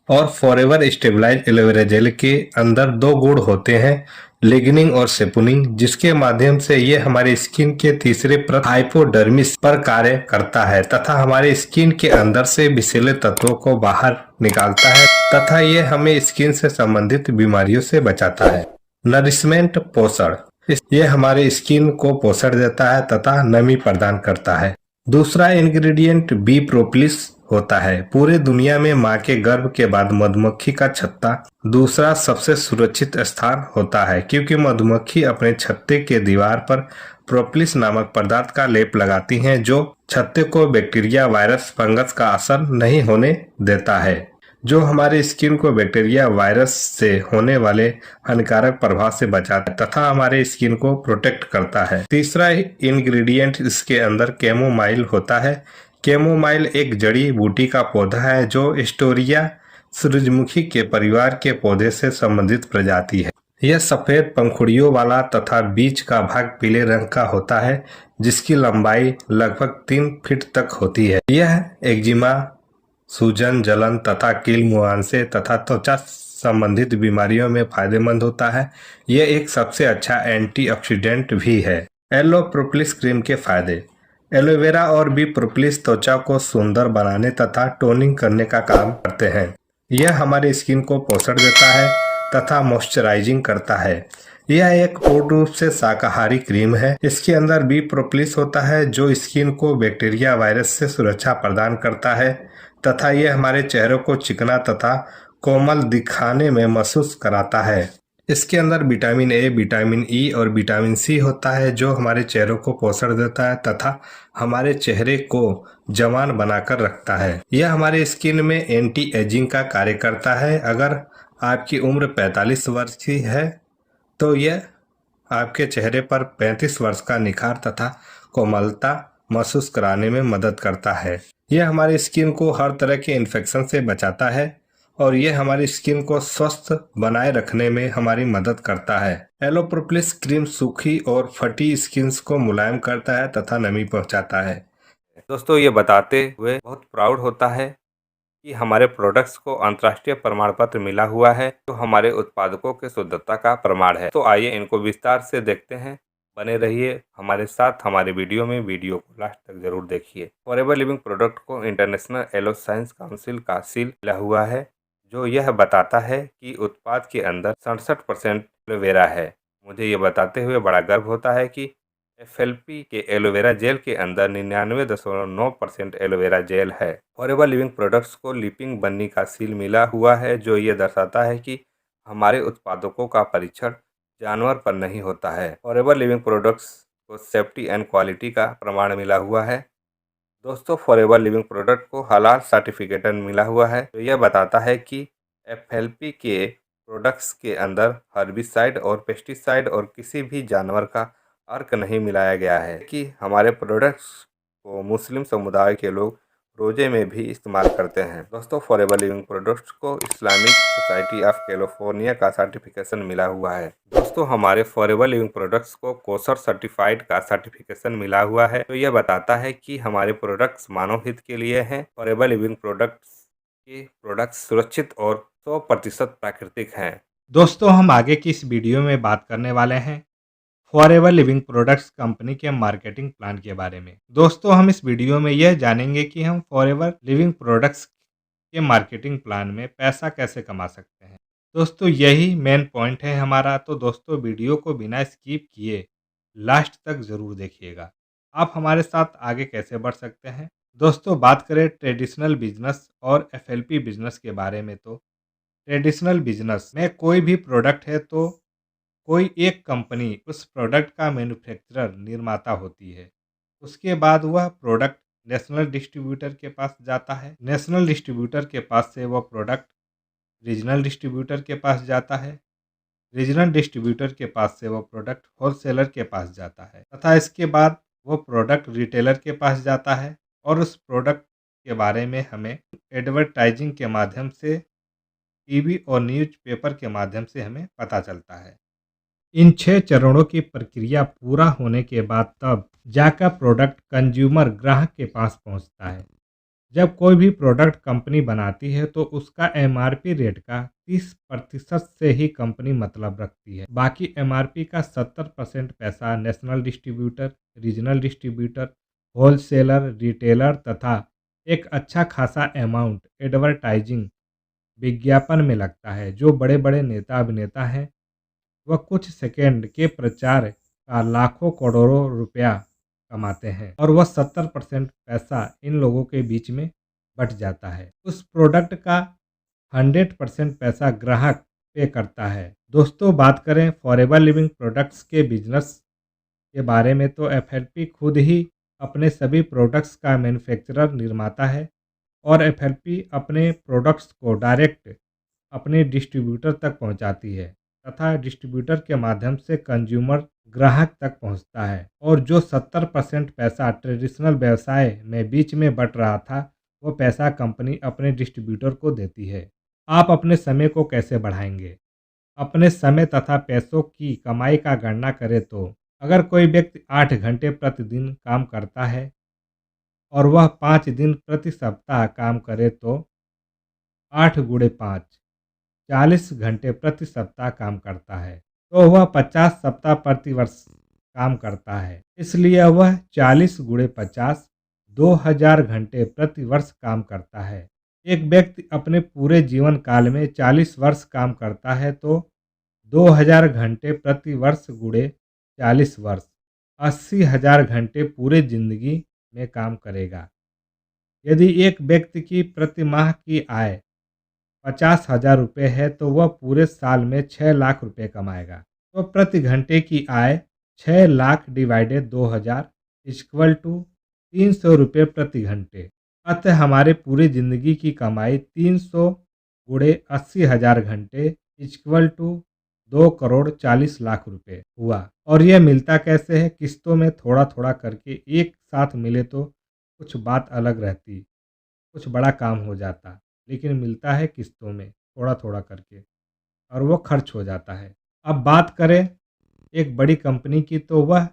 और फॉरएवर स्टेबलाइज एलोवेरा जेल के अंदर 2 गुण होते हैं, लिग्निन और सेपुनिन, जिसके माध्यम से ये हमारे स्किन के तीसरे परत हाइपोडर्मिस पर कार्य करता है तथा हमारे स्किन के अंदर से विषैले तत्वों को बाहर निकालता है तथा ये हमें स्किन से संबंधित बीमारियों से बचाता है। नरिशमेंट, पोषण, ये हमारे स्किन को पोषण देता है तथा नमी प्रदान करता है। दूसरा इंग्रेडिएंट बी प्रोपोलिस होता है। पूरे दुनिया में मां के गर्भ के बाद मधुमक्खी का छत्ता दूसरा सबसे सुरक्षित स्थान होता है, क्योंकि मधुमक्खी अपने छत्ते के दीवार पर प्रोपोलिस नामक पदार्थ का लेप लगाती हैं जो छत्ते को बैक्टीरिया, वायरस, फंगस का असर नहीं होने देता है, जो हमारे स्किन को बैक्टीरिया, वायरस से होने वाले हानिकारक प्रभाव से बचाता है तथा हमारे स्किन को प्रोटेक्ट करता है। तीसरा इंग्रेडिएंट इसके अंदर कैमोमाइल होता है। कैमोमाइल एक जड़ी बूटी का पौधा है जो एस्टोरिया सूरजमुखी के परिवार के पौधे से संबंधित प्रजाति है। यह सफेद पंखुड़ियों वाला तथा बीच का भाग पीले रंग का होता है, जिसकी लंबाई लगभग 3 फीट तक होती है। यह एक्जिमा, सूजन, जलन तथा कील मुहांसे तथा त्वचा संबंधित बीमारियों में फायदेमंद होता है। यह एक सबसे अच्छा एंटीऑक्सीडेंट भी है। एलोप्रोपोलिस क्रीम के फायदे। एलोवेरा और बी प्रोपोलिस त्वचा को सुंदर बनाने तथा टोनिंग करने का काम करते हैं। यह हमारी स्किन को पोषण देता है तथा मॉइस्चराइजिंग करता है। यह एक पूर्ण रूप से शाकाहारी क्रीम है। इसके अंदर बी प्रोपोलिस होता है जो स्किन को बैक्टीरिया, वायरस से सुरक्षा प्रदान करता है तथा यह हमारे चेहरे को चिकना तथा कोमल दिखाने में महसूस कराता है। इसके अंदर विटामिन ए, विटामिन ई और विटामिन सी होता है जो हमारे चेहरे को पोषण देता है तथा हमारे चेहरे को जवान बनाकर रखता है। यह हमारे स्किन में एंटी एजिंग का कार्य करता है। अगर आपकी उम्र 45 वर्ष की है तो यह आपके चेहरे पर 35 वर्ष का निखार तथा कोमलता महसूस कराने में मदद करता है। यह हमारी स्किन को हर तरह के इन्फेक्शन से बचाता है और यह हमारी स्किन को स्वस्थ बनाए रखने में हमारी मदद करता है। एलोप्रोपोलिस क्रीम सूखी और फटी स्किन को मुलायम करता है तथा नमी पहुंचाता है। दोस्तों, ये बताते हुए बहुत प्राउड होता है कि हमारे प्रोडक्ट्स को अंतर्राष्ट्रीय प्रमाण पत्र मिला हुआ है, जो हमारे उत्पादकों के शुद्धता का प्रमाण है। तो आइए इनको विस्तार से देखते हैं। बने रहिए हमारे साथ हमारे वीडियो में। वीडियो को लास्ट तक जरूर देखिए। फॉरएवर लिविंग प्रोडक्ट को इंटरनेशनल एलो साइंस काउंसिल का सील मिला हुआ है, जो यह बताता है कि उत्पाद के अंदर 67% एलोवेरा है। मुझे ये बताते हुए बड़ा गर्व होता है कि FLP के एलोवेरा जेल के अंदर 99.9% एलोवेरा जेल है। फॉरएवर लिविंग प्रोडक्ट्स को लिपिंग बन्नी का सील मिला हुआ है, जो ये दर्शाता है कि हमारे उत्पादकों का परीक्षण जानवर पर नहीं होता है। फॉरएवर लिविंग प्रोडक्ट्स को सेफ्टी एंड क्वालिटी का प्रमाण मिला हुआ है। दोस्तों, फॉरएवर लिविंग प्रोडक्ट को हलाल सर्टिफिकेट मिला हुआ है, जो यह बताता है कि FLP के प्रोडक्ट्स के अंदर हर्बिसाइड और पेस्टिसाइड और किसी भी जानवर का अर्क नहीं मिलाया गया है कि हमारे प्रोडक्ट्स को मुस्लिम समुदाय के लोग रोजे में भी इस्तेमाल करते हैं। दोस्तों, फॉरएवर लिविंग प्रोडक्ट्स को इस्लामिक सोसाइटी ऑफ कैलिफोर्निया का सर्टिफिकेशन मिला हुआ है। दोस्तों, हमारे फॉरएवर लिविंग प्रोडक्ट्स को कोसर सर्टिफाइड का सर्टिफिकेशन मिला हुआ है, तो यह बताता है कि हमारे प्रोडक्ट्स मानव हित के लिए हैं। फॉरएवर लिविंग प्रोडक्ट्स के प्रोडक्ट्स सुरक्षित और 100% प्राकृतिक हैं। दोस्तों हम आगे की इस वीडियो में बात करने वाले हैं फॉरएवर लिविंग प्रोडक्ट्स कंपनी के मार्केटिंग प्लान के बारे में। दोस्तों हम इस वीडियो में यह जानेंगे कि हम फॉरएवर लिविंग प्रोडक्ट्स के मार्केटिंग प्लान में पैसा कैसे कमा सकते हैं। दोस्तों यही मेन पॉइंट है हमारा, तो दोस्तों वीडियो को बिना स्किप किए लास्ट तक ज़रूर देखिएगा। आप हमारे साथ आगे कैसे बढ़ सकते हैं। दोस्तों बात करें ट्रेडिशनल बिजनेस और एफएलपी बिजनेस के बारे में, तो ट्रेडिशनल बिजनेस में कोई भी प्रोडक्ट है तो कोई एक कंपनी उस प्रोडक्ट का मैन्युफैक्चरर निर्माता होती है। उसके बाद वह प्रोडक्ट नेशनल डिस्ट्रीब्यूटर के पास जाता है। नेशनल डिस्ट्रीब्यूटर के पास से वह प्रोडक्ट रीजनल डिस्ट्रीब्यूटर के पास जाता है। रीजनल डिस्ट्रीब्यूटर के पास से वह प्रोडक्ट होलसेलर के पास जाता है तथा इसके बाद वो प्रोडक्ट रिटेलर के पास जाता है और उस प्रोडक्ट के बारे में हमें एडवर्टाइजिंग के माध्यम से, टीवी और न्यूज़पेपर के माध्यम से हमें पता चलता है। इन 6 चरणों की प्रक्रिया पूरा होने के बाद तब जाकर प्रोडक्ट कंज्यूमर ग्राहक के पास पहुंचता है। जब कोई भी प्रोडक्ट कंपनी बनाती है तो उसका एमआरपी रेट का 30% से ही कंपनी मतलब रखती है। बाकी एमआरपी का 70% पैसा national distributor, regional distributor, wholesaler, retailer तथा एक अच्छा खासा अमाउंट एडवर्टाइजिंग विज्ञापन में लगता है। जो बड़े बड़े नेता अभिनेता हैं वह कुछ सेकंड के प्रचार का लाखों करोड़ों रुपया कमाते हैं और वह 70% पैसा इन लोगों के बीच में बट जाता है। उस प्रोडक्ट का 100% पैसा ग्राहक पे करता है। दोस्तों बात करें फॉरएवर लिविंग प्रोडक्ट्स के बिजनेस के बारे में, तो एफएलपी खुद ही अपने सभी प्रोडक्ट्स का मैन्युफैक्चरर निर्माता है और एफएलपी अपने प्रोडक्ट्स को डायरेक्ट अपने डिस्ट्रीब्यूटर तक पहुंचाती है तथा डिस्ट्रीब्यूटर के माध्यम से कंज्यूमर ग्राहक तक पहुंचता है। और जो 70% पैसा ट्रेडिशनल व्यवसाय में बीच में बट रहा था वो पैसा कंपनी अपने डिस्ट्रीब्यूटर को देती है। आप अपने समय को कैसे बढ़ाएंगे। अपने समय तथा पैसों की कमाई का गणना करें तो अगर कोई व्यक्ति 8 घंटे प्रतिदिन काम करता है और वह 5 दिन प्रति सप्ताह काम करे तो 8 गुणे 5 40 घंटे प्रति सप्ताह काम करता है, तो वह 50 सप्ताह प्रति वर्ष काम करता है। इसलिए वह 40 गुणे 50 2000 घंटे प्रति वर्ष काम करता है। एक व्यक्ति अपने पूरे जीवन काल में 40 वर्ष काम करता है तो 2000 घंटे प्रति वर्ष गुणे 40 वर्ष 80,000 घंटे पूरे जिंदगी में काम करेगा। यदि एक व्यक्ति की प्रति माह की आय 50,000 रुपये है तो वह पूरे साल में 6 लाख रुपये कमाएगा। तो प्रति घंटे की आय 6 लाख डिवाइडेड 2000 इक्वल टू 300 रुपये प्रति घंटे। अतः हमारे पूरी ज़िंदगी की कमाई 300 गुणे 80,000 घंटे इक्वल टू 2 करोड़ 40 लाख रुपये हुआ। और यह मिलता कैसे है। किस्तों में थोड़ा थोड़ा करके एक साथ मिले तो कुछ बात अलग रहती, कुछ बड़ा काम हो जाता, लेकिन मिलता है किस्तों में थोड़ा थोड़ा करके और वो खर्च हो जाता है। अब बात करें एक बड़ी कंपनी की, तो वह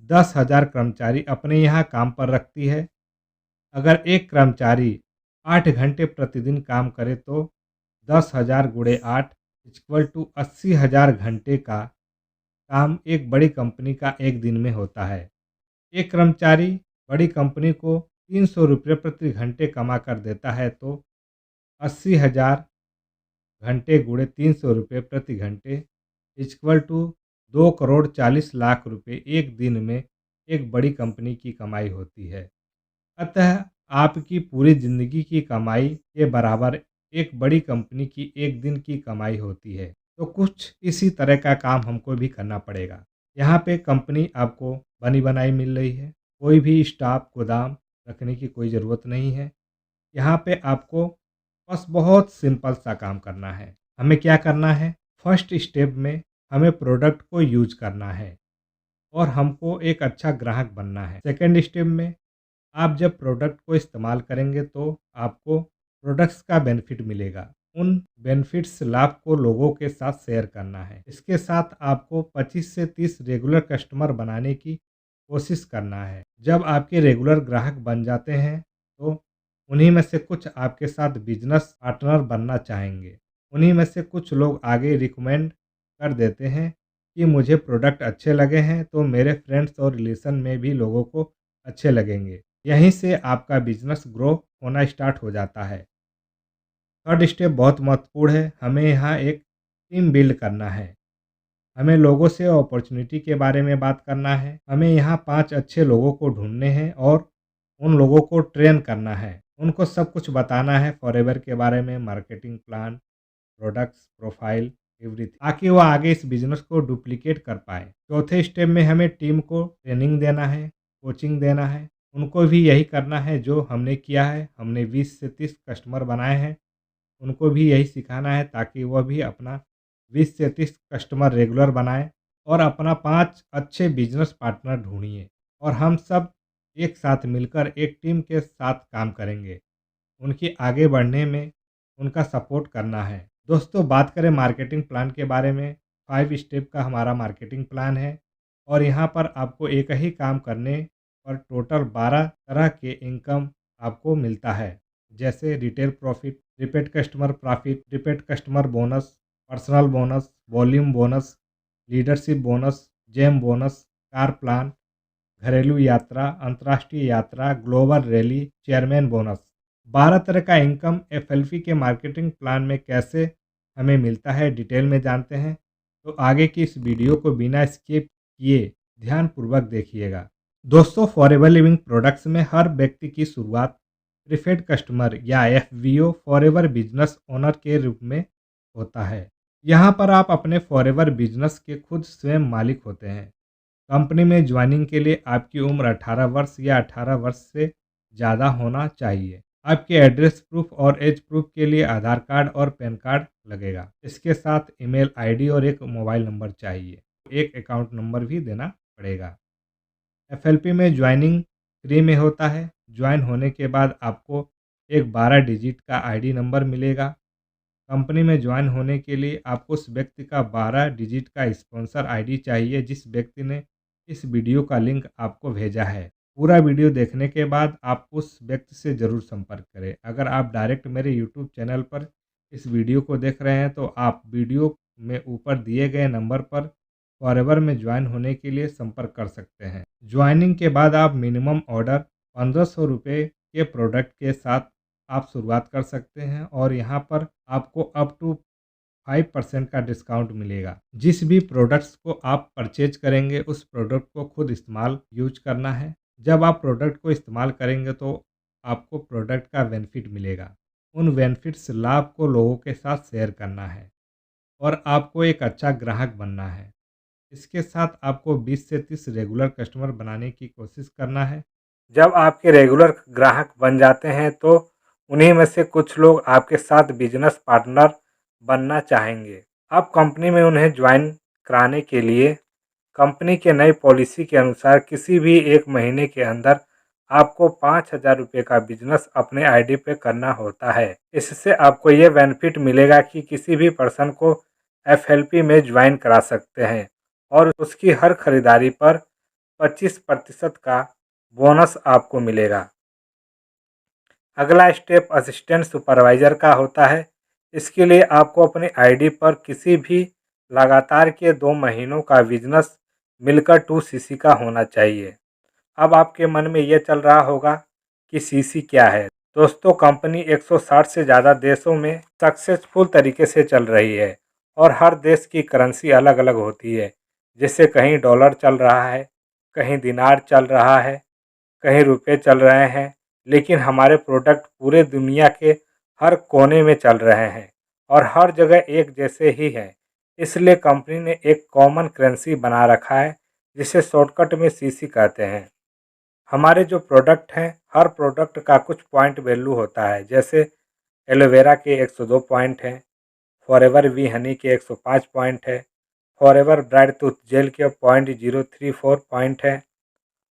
10,000 कर्मचारी अपने यहाँ काम पर रखती है। अगर एक कर्मचारी 8 घंटे प्रतिदिन काम करे तो 10,000 गुणे 8 इक्वल टू 80,000 घंटे का काम एक बड़ी कंपनी का एक दिन में होता है। एक कर्मचारी बड़ी कंपनी को 300 रुपये प्रति घंटे कमा कर देता है तो 80,000 घंटे गुणे 300 रुपये प्रति घंटे इक्वल टू 2 करोड़ 40 लाख रुपये एक दिन में एक बड़ी कंपनी की कमाई होती है। अतः आपकी पूरी ज़िंदगी की कमाई के बराबर एक बड़ी कंपनी की एक दिन की कमाई होती है। तो कुछ इसी तरह का काम हमको भी करना पड़ेगा। यहाँ पे कंपनी आपको बनी बनाई मिल रही है, कोई भी स्टाफ गोदाम रखने की कोई ज़रूरत नहीं है। यहाँ पे आपको बस बहुत सिंपल सा काम करना है। हमें क्या करना है, फर्स्ट स्टेप में हमें प्रोडक्ट को यूज करना है और हमको एक अच्छा ग्राहक बनना है। सेकेंड स्टेप में आप जब प्रोडक्ट को इस्तेमाल करेंगे तो आपको प्रोडक्ट्स का बेनिफिट मिलेगा। उन बेनिफिट्स लाभ को लोगों के साथ शेयर करना है। इसके साथ आपको 25 से 30 रेगुलर कस्टमर बनाने की कोशिश करना है। जब आपके रेगुलर ग्राहक बन जाते हैं तो उन्हीं में से कुछ आपके साथ बिजनेस पार्टनर बनना चाहेंगे। उन्हीं में से कुछ लोग आगे रिकमेंड कर देते हैं कि मुझे प्रोडक्ट अच्छे लगे हैं तो मेरे फ्रेंड्स और रिलेशन में भी लोगों को अच्छे लगेंगे। यहीं से आपका बिजनेस ग्रो होना स्टार्ट हो जाता है। थर्ड स्टेप बहुत महत्वपूर्ण है। हमें यहाँ एक टीम बिल्ड करना है। हमें लोगों से अपॉर्चुनिटी के बारे में बात करना है। हमें यहाँ 5 अच्छे लोगों को ढूँढने हैं और उन लोगों को ट्रेन करना है। उनको सब कुछ बताना है फॉरएवर के बारे में, marketing plan, products, profile, everything, ताकि वो आगे इस बिज़नेस को डुप्लिकेट कर पाएँ। चौथे स्टेप में हमें टीम को ट्रेनिंग देना है, कोचिंग देना है। उनको भी यही करना है जो हमने किया है। हमने 20 से 30 कस्टमर बनाए हैं। उनको भी यही सिखाना है ताकि वह भी अपना 20 से 30 कस्टमर रेगुलर बनाएँ और अपना 5 अच्छे बिजनेस पार्टनर ढूँढिए और हम सब एक साथ मिलकर एक टीम के साथ काम करेंगे। उनकी आगे बढ़ने में उनका सपोर्ट करना है। दोस्तों, बात करें मार्केटिंग प्लान के बारे में, 5 स्टेप का हमारा मार्केटिंग प्लान है और यहाँ पर आपको एक ही काम करने पर टोटल 12 तरह के इनकम आपको मिलता है। जैसे retail profit, repeat customer profit, repeat customer bonus, personal bonus, volume bonus, leadership bonus, gem bonus, car plan, घरेलू यात्रा, अंतर्राष्ट्रीय यात्रा, ग्लोबल रैली, चेयरमैन बोनस। 12 तरह का इनकम एफएलपी के मार्केटिंग प्लान में कैसे हमें मिलता है, डिटेल में जानते हैं। तो आगे की इस वीडियो को बिना स्किप किए ध्यानपूर्वक देखिएगा। दोस्तों, फॉरएवर लिविंग प्रोडक्ट्स में हर व्यक्ति की शुरुआत प्रीफेड कस्टमर या एफवीओ फॉरएवर बिजनेस ओनर के रूप में होता है। यहाँ पर आप अपने फॉरएवर बिजनेस के खुद स्वयं मालिक होते हैं। कंपनी में ज्वाइनिंग के लिए आपकी उम्र 18 वर्ष या 18 वर्ष से ज़्यादा होना चाहिए। आपके एड्रेस प्रूफ और एज प्रूफ के लिए आधार कार्ड और पैन कार्ड लगेगा। इसके साथ ईमेल आईडी और एक मोबाइल नंबर चाहिए। एक अकाउंट नंबर भी देना पड़ेगा। एफएलपी में ज्वाइनिंग फ्री में होता है। ज्वाइन होने के बाद आपको एक 12 डिजिट का आईडी नंबर मिलेगा। कंपनी में ज्वाइन होने के लिए आपको उस व्यक्ति का 12 डिजिट का स्पॉन्सर आईडी चाहिए जिस व्यक्ति ने इस वीडियो का लिंक आपको भेजा है। पूरा वीडियो देखने के बाद आप उस व्यक्ति से ज़रूर संपर्क करें। अगर आप डायरेक्ट मेरे यूट्यूब चैनल पर इस वीडियो को देख रहे हैं तो आप वीडियो में ऊपर दिए गए नंबर पर फॉरएवर में ज्वाइन होने के लिए संपर्क कर सकते हैं। ज्वाइनिंग के बाद आप मिनिमम ऑर्डर 1500 रुपये के प्रोडक्ट के साथ आप शुरुआत कर सकते हैं और यहाँ पर आपको अप टू 5% का डिस्काउंट मिलेगा। जिस भी प्रोडक्ट्स को आप परचेज करेंगे उस प्रोडक्ट को खुद इस्तेमाल यूज करना है। जब आप प्रोडक्ट को इस्तेमाल करेंगे तो आपको प्रोडक्ट का बेनिफिट मिलेगा। उन बेनिफिट्स लाभ को लोगों के साथ शेयर करना है और आपको एक अच्छा ग्राहक बनना है। इसके साथ आपको 20 से 30 रेगुलर कस्टमर बनाने की कोशिश करना है। जब आपके रेगुलर ग्राहक बन जाते हैं तो उन्हीं में से कुछ लोग आपके साथ बिजनेस पार्टनर बनना चाहेंगे। अब कंपनी में उन्हें ज्वाइन कराने के लिए कंपनी के नई पॉलिसी के अनुसार किसी भी एक महीने के अंदर आपको 5,000 रुपये का बिजनेस अपने आईडी पे करना होता है। इससे आपको ये बेनिफिट मिलेगा कि किसी भी पर्सन को एफएलपी में ज्वाइन करा सकते हैं और उसकी हर खरीदारी पर 25% का बोनस आपको मिलेगा। अगला स्टेप असिस्टेंट सुपरवाइज़र का होता है। इसके लिए आपको अपने आईडी पर किसी भी लगातार के 2 महीनों का बिजनेस मिलकर 2 सीसी का होना चाहिए। अब आपके मन में ये चल रहा होगा कि सीसी क्या है। दोस्तों, कंपनी 160 से ज़्यादा देशों में सक्सेसफुल तरीके से चल रही है और हर देश की करेंसी अलग अलग होती है। जैसे कहीं डॉलर चल रहा है, कहीं दिनार चल रहा है, कहीं रुपए चल रहे हैं, लेकिन हमारे प्रोडक्ट पूरे दुनिया के हर कोने में चल रहे हैं और हर जगह एक जैसे ही हैं। इसलिए कंपनी ने एक कॉमन करेंसी बना रखा है जिसे शॉर्टकट में सीसी कहते हैं। हमारे जो प्रोडक्ट हैं, हर प्रोडक्ट का कुछ पॉइंट वैल्यू होता है। जैसे एलोवेरा के 102 पॉइंट हैं, फॉरएवर वी हनी के 105 पॉइंट है, फॉरएवर ब्राइट टूथ जेल के 0.034 पॉइंट है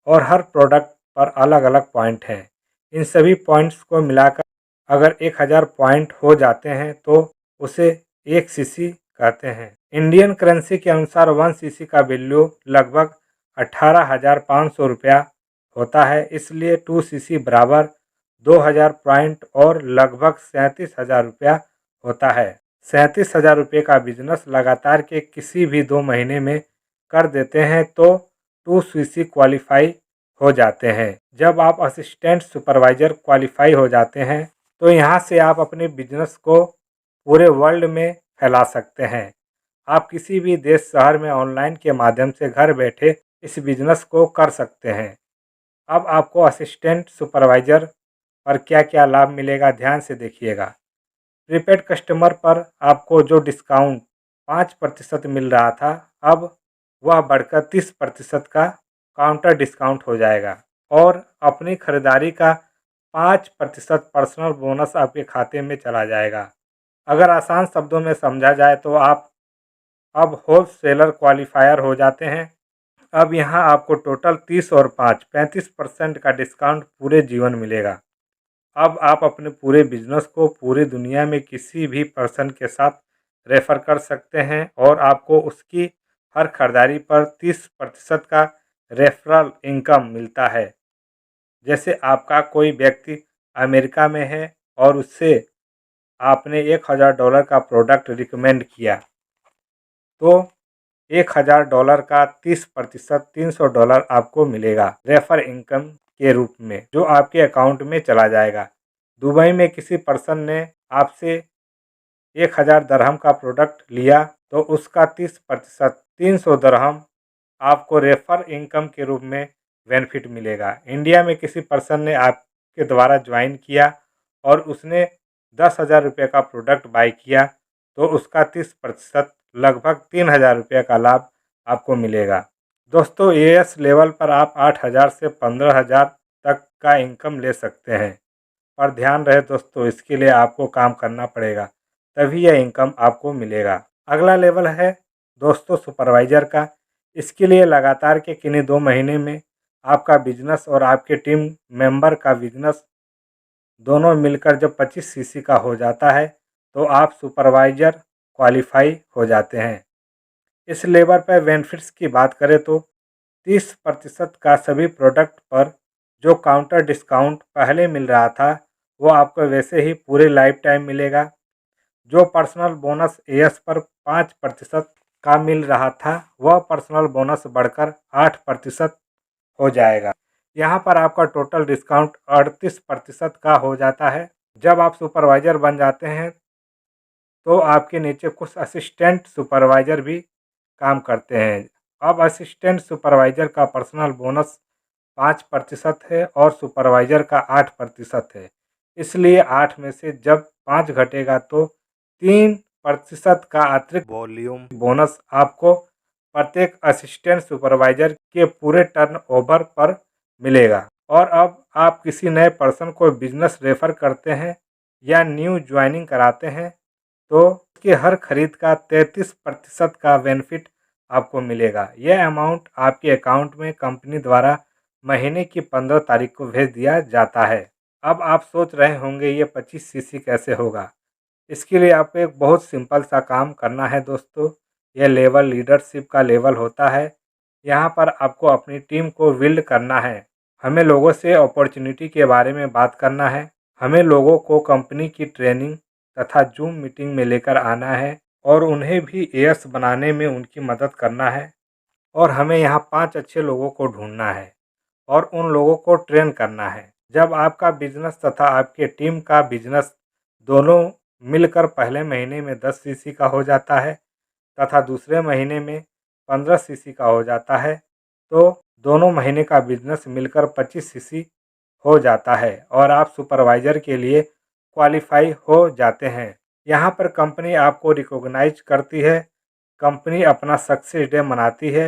और हर प्रोडक्ट पर अलग अलग पॉइंट हैं। इन सभी पॉइंट्स को मिलाकर अगर 1000 पॉइंट हो जाते हैं तो उसे 1 सीसी कहते हैं। इंडियन करेंसी के अनुसार 1 सीसी का वैल्यू लगभग 18,500 रुपया होता है। इसलिए 2 सीसी बराबर 2000 पॉइंट और लगभग 37,000 रुपया होता है। 37,000 रुपये का बिजनेस लगातार के किसी भी 2 महीने में कर देते हैं तो 2CC क्वालिफाई हो जाते हैं। जब आप असिस्टेंट सुपरवाइजर क्वालिफाई हो जाते हैं तो यहाँ से आप अपने बिजनेस को पूरे वर्ल्ड में फैला सकते हैं। आप किसी भी देश शहर में ऑनलाइन के माध्यम से घर बैठे इस बिजनेस को कर सकते हैं। अब आपको असिस्टेंट सुपरवाइजर पर क्या क्या लाभ मिलेगा, ध्यान से देखिएगा। प्रीपेड कस्टमर पर आपको जो डिस्काउंट 5% मिल रहा था, अब वह बढ़कर 30% का काउंटर डिस्काउंट हो जाएगा और अपनी खरीदारी का 5% पर्सनल बोनस आपके खाते में चला जाएगा। अगर आसान शब्दों में समझा जाए तो आप अब होलसेलर क्वालिफायर हो जाते हैं। अब यहाँ आपको टोटल 30 और 5 35% का डिस्काउंट पूरे जीवन मिलेगा। अब आप अपने पूरे बिजनेस को पूरी दुनिया में किसी भी पर्सन के साथ रेफ़र कर सकते हैं और आपको उसकी हर खरीदारी पर 30% का रेफरल इनकम मिलता है। जैसे आपका कोई व्यक्ति अमेरिका में है और उससे आपने $1000 का प्रोडक्ट रिकमेंड किया तो $1000 का 30% $300 आपको मिलेगा रेफर इनकम के रूप में, जो आपके अकाउंट में चला जाएगा। दुबई में किसी पर्सन ने आपसे 1000 दरहम का प्रोडक्ट लिया तो उसका 30% 300 दरहम आपको रेफर इनकम के रूप में बेनिफिट मिलेगा। इंडिया में किसी पर्सन ने आपके द्वारा ज्वाइन किया और उसने 10,000 रुपये का प्रोडक्ट बाई किया तो उसका 30% लगभग 3,000 रुपये का लाभ आपको मिलेगा। दोस्तों, एएस लेवल पर आप 8,000 से 15,000 तक का इनकम ले सकते हैं, पर ध्यान रहे दोस्तों, इसके लिए आपको काम करना पड़ेगा, तभी यह इनकम आपको मिलेगा। अगला लेवल है दोस्तों सुपरवाइज़र का। इसके लिए लगातार के किन्हीं 2 महीने में आपका बिजनेस और आपके टीम मेंबर का बिजनेस दोनों मिलकर जब 25 सीसी का हो जाता है तो आप सुपरवाइज़र क्वालिफाई हो जाते हैं। इस लेवल पर बेनिफिट्स की बात करें तो 30% का सभी प्रोडक्ट पर जो काउंटर डिस्काउंट पहले मिल रहा था वो आपको वैसे ही पूरे लाइफ टाइम मिलेगा। जो पर्सनल बोनस एएस पर 5% का मिल रहा था वह पर्सनल बोनस बढ़कर 8% हो जाएगा। यहाँ पर आपका टोटल डिस्काउंट 38% का हो जाता है। जब आप सुपरवाइज़र बन जाते हैं तो आपके नीचे कुछ असिस्टेंट सुपरवाइज़र भी काम करते हैं। अब असिस्टेंट सुपरवाइज़र का पर्सनल बोनस 5% है और सुपरवाइज़र का 8% है। इसलिए 8 में से जब 5 घटेगा तो 3% का अतिरिक्त वॉल्यूम बोनस आपको प्रत्येक असिस्टेंट सुपरवाइज़र के पूरे टर्नओवर पर मिलेगा। और अब आप किसी नए पर्सन को बिजनेस रेफ़र करते हैं या न्यू ज्वाइनिंग कराते हैं तो उसके हर खरीद का 33% का बेनिफिट आपको मिलेगा। यह अमाउंट आपके अकाउंट में कंपनी द्वारा महीने की 15 तारीख को भेज दिया जाता है। अब आप सोच रहे होंगे ये 25 सीसी कैसे होगा। इसके लिए आपको एक बहुत सिंपल सा काम करना है दोस्तों। यह लेवल लीडरशिप का लेवल होता है। यहाँ पर आपको अपनी टीम को बिल्ड करना है। हमें लोगों से अपॉर्चुनिटी के बारे में बात करना है। हमें लोगों को कंपनी की ट्रेनिंग तथा जूम मीटिंग में लेकर आना है और उन्हें भी एएस बनाने में उनकी मदद करना है। और हमें यहाँ 5 अच्छे लोगों को ढूंढना है और उन लोगों को ट्रेन करना है। जब आपका बिजनेस तथा आपके टीम का बिजनेस दोनों मिलकर पहले महीने में 10 सीसी का हो जाता है तथा दूसरे महीने में 15 सीसी का हो जाता है तो दोनों महीने का बिजनेस मिलकर 25 सीसी हो जाता है और आप सुपरवाइज़र के लिए क्वालिफाई हो जाते हैं। यहाँ पर कंपनी आपको रिकॉग्नाइज करती है। कंपनी अपना सक्सेस डे मनाती है।